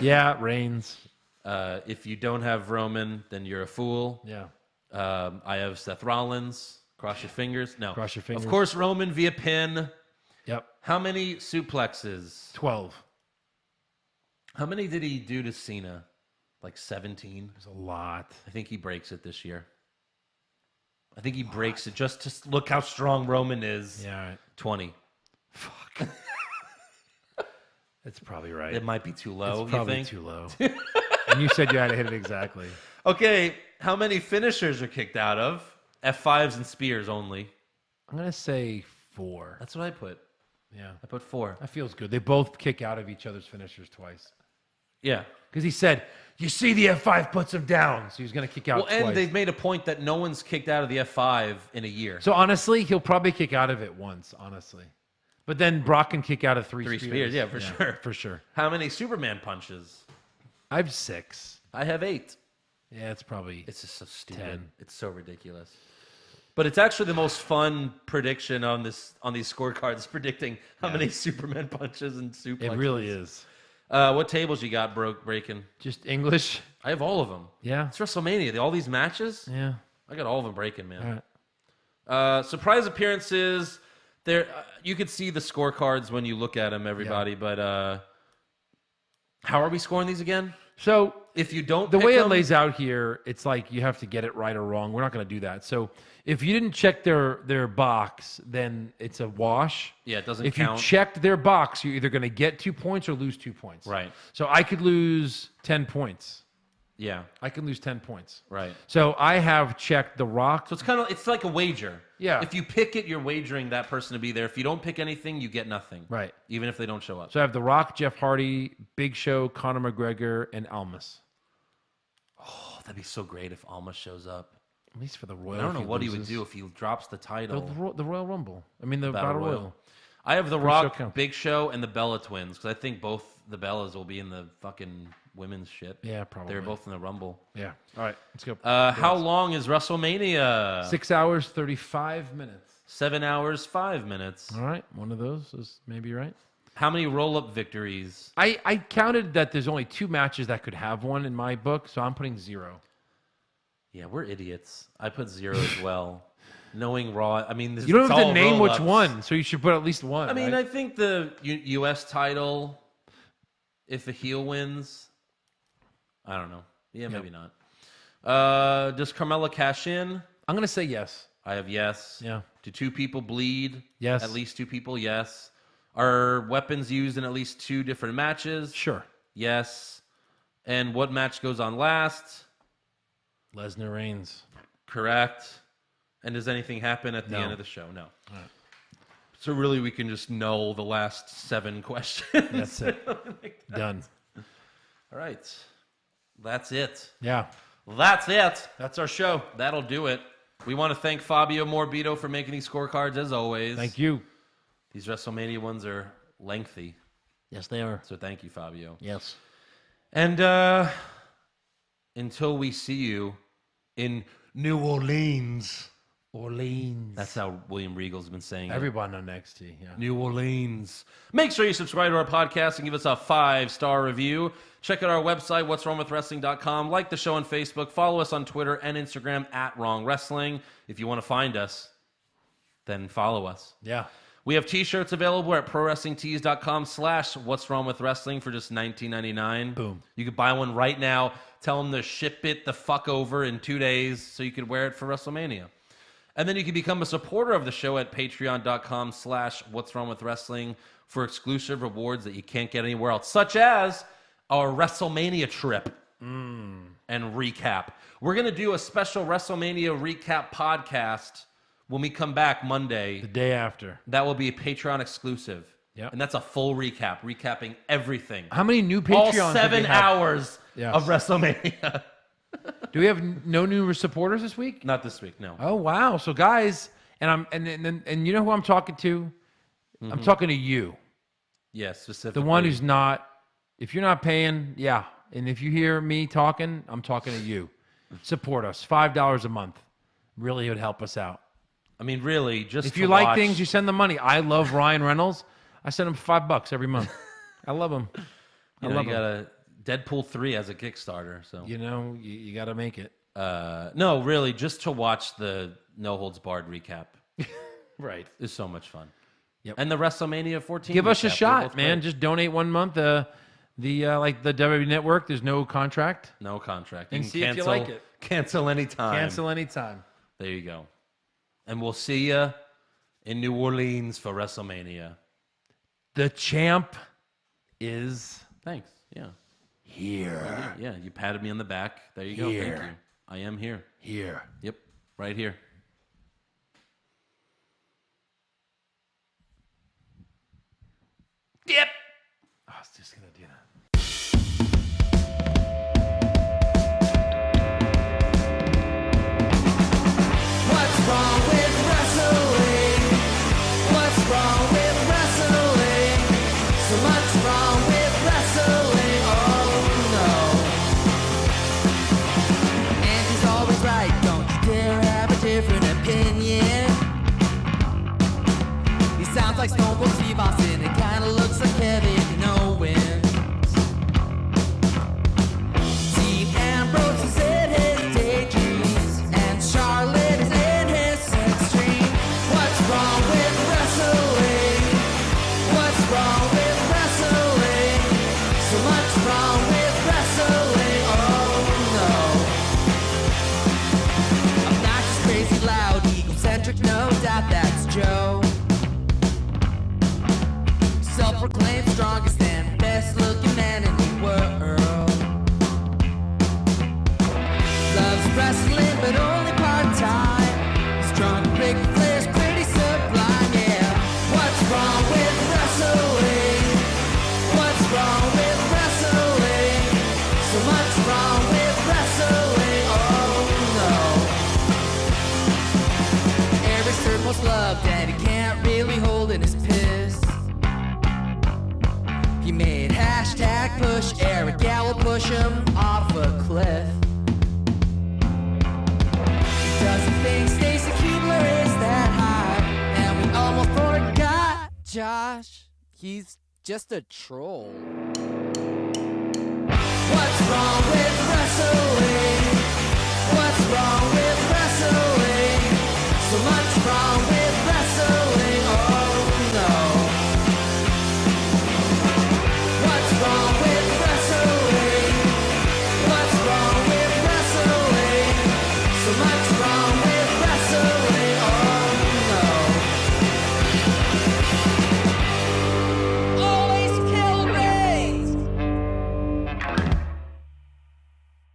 S4: Yeah, Reigns.
S3: If you don't have Roman, then you're a fool.
S4: Yeah.
S3: I have Seth Rollins. Cross your fingers. No.
S4: Cross your fingers.
S3: Of course, Roman via pin.
S4: Yep.
S3: How many suplexes?
S4: 12.
S3: How many did he do to Cena? Like 17?
S4: There's a lot.
S3: I think he breaks it this year. I think he breaks it just to look how strong Roman is.
S4: Yeah, all right.
S3: 20.
S4: Fuck. That's probably right.
S3: It might be too low,
S4: It's probably
S3: you think?
S4: too low. And you said you had to hit it exactly.
S3: Okay, how many finishers are kicked out of? F5s and spears only.
S4: I'm going to say 4.
S3: That's what I put.
S4: Yeah.
S3: I put 4.
S4: That feels good. They both kick out of each other's finishers twice.
S3: Yeah.
S4: Because he said, you see the F5 puts him down. So he's going to kick out twice.
S3: And they've made a point that no one's kicked out of the F5 in a year.
S4: So honestly, he'll probably kick out of it once, honestly. But then Brock can kick out of 3 spears.
S3: Yeah, for sure.
S4: For sure.
S3: How many Superman punches?
S4: I have 6.
S3: I have 8.
S4: Yeah, it's probably
S3: It's just so stupid.
S4: 10.
S3: It's so ridiculous. But it's actually the most fun prediction on these scorecards, predicting how many Superman punches and suplexes.
S4: It really is.
S3: What tables you got breaking?
S4: Just English.
S3: I have all of them.
S4: Yeah.
S3: It's WrestleMania. All these matches.
S4: Yeah.
S3: I got all of them breaking, man.
S4: All right.
S3: Surprise appearances. There, you could see the scorecards when you look at them, everybody. But how are we scoring these again?
S4: So
S3: if you don't,
S4: the
S3: pick
S4: way it
S3: them,
S4: lays out here, it's like you have to get it right or wrong. We're not going to do that. So if you didn't check their box, then it's a wash.
S3: Yeah, it doesn't
S4: If
S3: count.
S4: you checked their box, you're either going to get 2 points or lose 2 points.
S3: Right.
S4: So I could lose 10 points.
S3: Yeah.
S4: I can lose 10 points.
S3: Right.
S4: So I have checked The Rock.
S3: So it's like a wager.
S4: Yeah.
S3: If you pick it, you're wagering that person to be there. If you don't pick anything, you get nothing.
S4: Right.
S3: Even if they don't show up.
S4: So I have The Rock, Jeff Hardy, Big Show, Conor McGregor, and Almas.
S3: Oh, that'd be so great if Almas shows up.
S4: At least for the Royal.
S3: I don't know what he would do if he drops the title.
S4: The Royal Rumble. I mean, the Battle Royal.
S3: I have The
S4: Pretty
S3: Rock,
S4: sure it counts.
S3: Big Show, and the Bella Twins because I think both the Bellas will be in the fucking women's shit.
S4: Yeah, probably.
S3: They're both in the Rumble.
S4: Yeah. All right, let's go.
S3: How long is WrestleMania?
S4: 6 hours, 35 minutes.
S3: 7 hours, 5 minutes.
S4: All right, one of those is maybe right.
S3: How many roll-up victories?
S4: I counted that there's only 2 matches that could have one in my book, so I'm putting 0.
S3: Yeah, we're idiots. I put 0 as well. Knowing Raw, I mean,
S4: You don't have to
S3: all
S4: name which
S3: roll-ups.
S4: one, so you should put at least one.
S3: I mean,
S4: right?
S3: I think the U.S. title, if a heel wins, I don't know. Yeah, maybe not. Does Carmella cash in?
S4: I'm going to say yes.
S3: I have yes.
S4: Yeah.
S3: Do 2 people bleed?
S4: Yes.
S3: At least 2 people? Yes. Are weapons used in at least 2 different matches?
S4: Sure.
S3: Yes. And what match goes on last?
S4: Lesnar Reigns.
S3: Correct. And does anything happen at the
S4: No.
S3: end of the show? No.
S4: All right.
S3: So really, we can just know the last 7 questions.
S4: That's it. Done.
S3: All right. That's it.
S4: Yeah.
S3: That's it.
S4: That's our show.
S3: That'll do it. We want to thank Fabio Morbido for making these scorecards, as always.
S4: Thank you.
S3: These WrestleMania ones are lengthy.
S4: Yes, they are.
S3: So thank you, Fabio.
S4: Yes.
S3: And until we see you in New Orleans. That's how William Regal's been saying it.
S4: Everyone on NXT. Yeah.
S3: New Orleans. Make sure you subscribe to our podcast and give us a 5-star review. Check out our website, what'swrongwithwrestling.com. Like the show on Facebook. Follow us on Twitter and Instagram @WrongWrestling. If you want to find us, then follow us.
S4: Yeah.
S3: We have t-shirts available at prowrestlingtees.com/what'swrongwithwrestling for just $19.99.
S4: Boom.
S3: You could buy one right now. Tell them to ship it the fuck over in 2 days so you could wear it for WrestleMania. And then you can become a supporter of the show at patreon.com/what'swrongwithwrestling for exclusive rewards that you can't get anywhere else, such as our WrestleMania trip and recap. We're going to do a special WrestleMania recap podcast when we come back Monday.
S4: The day after.
S3: That will be a Patreon exclusive.
S4: Yep.
S3: And that's a full recap, recapping everything.
S4: How many new Patreons?
S3: All
S4: have
S3: 7
S4: we had?
S3: hours
S4: Yes.
S3: of WrestleMania.
S4: Do we have no new supporters this week?
S3: Not this week, no.
S4: Oh wow! So guys, and you know who I'm talking to? I'm talking to you,
S3: Yeah, specifically.
S4: the one who's not. If you're not paying, yeah, and if you hear me talking, I'm talking to you. Support us, $5 a month. Really, it would help us out.
S3: I mean, really, just
S4: If
S3: to
S4: you like
S3: watch-
S4: things, you send the money. I love Ryan Reynolds. I send him $5 every month. I love him.
S3: You got a Deadpool 3 as a Kickstarter, so
S4: You know, you got to make it.
S3: No, really, just to watch the No Holds Barred recap.
S4: Right.
S3: Is so much fun.
S4: Yep.
S3: And the WrestleMania 14.
S4: Give us a
S3: recap, they're
S4: shot,
S3: both
S4: man.
S3: great.
S4: Just donate 1 month. Like the WWE Network, there's no contract.
S3: No contract.
S4: And
S3: can
S4: see if you like it.
S3: Cancel anytime.
S4: Cancel anytime.
S3: There you go. And we'll see you in New Orleans for WrestleMania.
S4: The champ is
S3: Thanks. Yeah.
S4: here.
S3: Yeah, you patted me on the back. There you go. Thank
S4: Here.
S3: you. I am here.
S4: Here.
S3: Yep. Right here.
S4: Yep. I was just gonna do that.
S11: What's wrong with wrestling? What's wrong with wrestling? So much wrong with wrestling. Oh no. And he's always right. Don't you dare have a different opinion. He sounds like Stone Cold Steve Austin. It kinda looks like Kevin Owens. Dean Ambrose is in his daydreams, and Charlotte is in his sex dream. What's wrong with wrestling? What's wrong with wrestling? So much wrong with wrestling. Oh no. Obnoxious, crazy, loud, egocentric, no doubt that's Joe. Self-proclaimed strongest and best-looking man in the world. Loves wrestling, but only part-time. His drunk Ric Flair's pretty sublime, yeah. What's wrong with wrestling? What's wrong with wrestling? So much wrong with wrestling, oh no. Eric's third most loved, and he can't really hold in his piss. He made hashtag push Eric, yeah, we'll push him off a cliff. Doesn't think Stacy Keebler is that high, and we almost forgot Josh. He's just a troll. What's wrong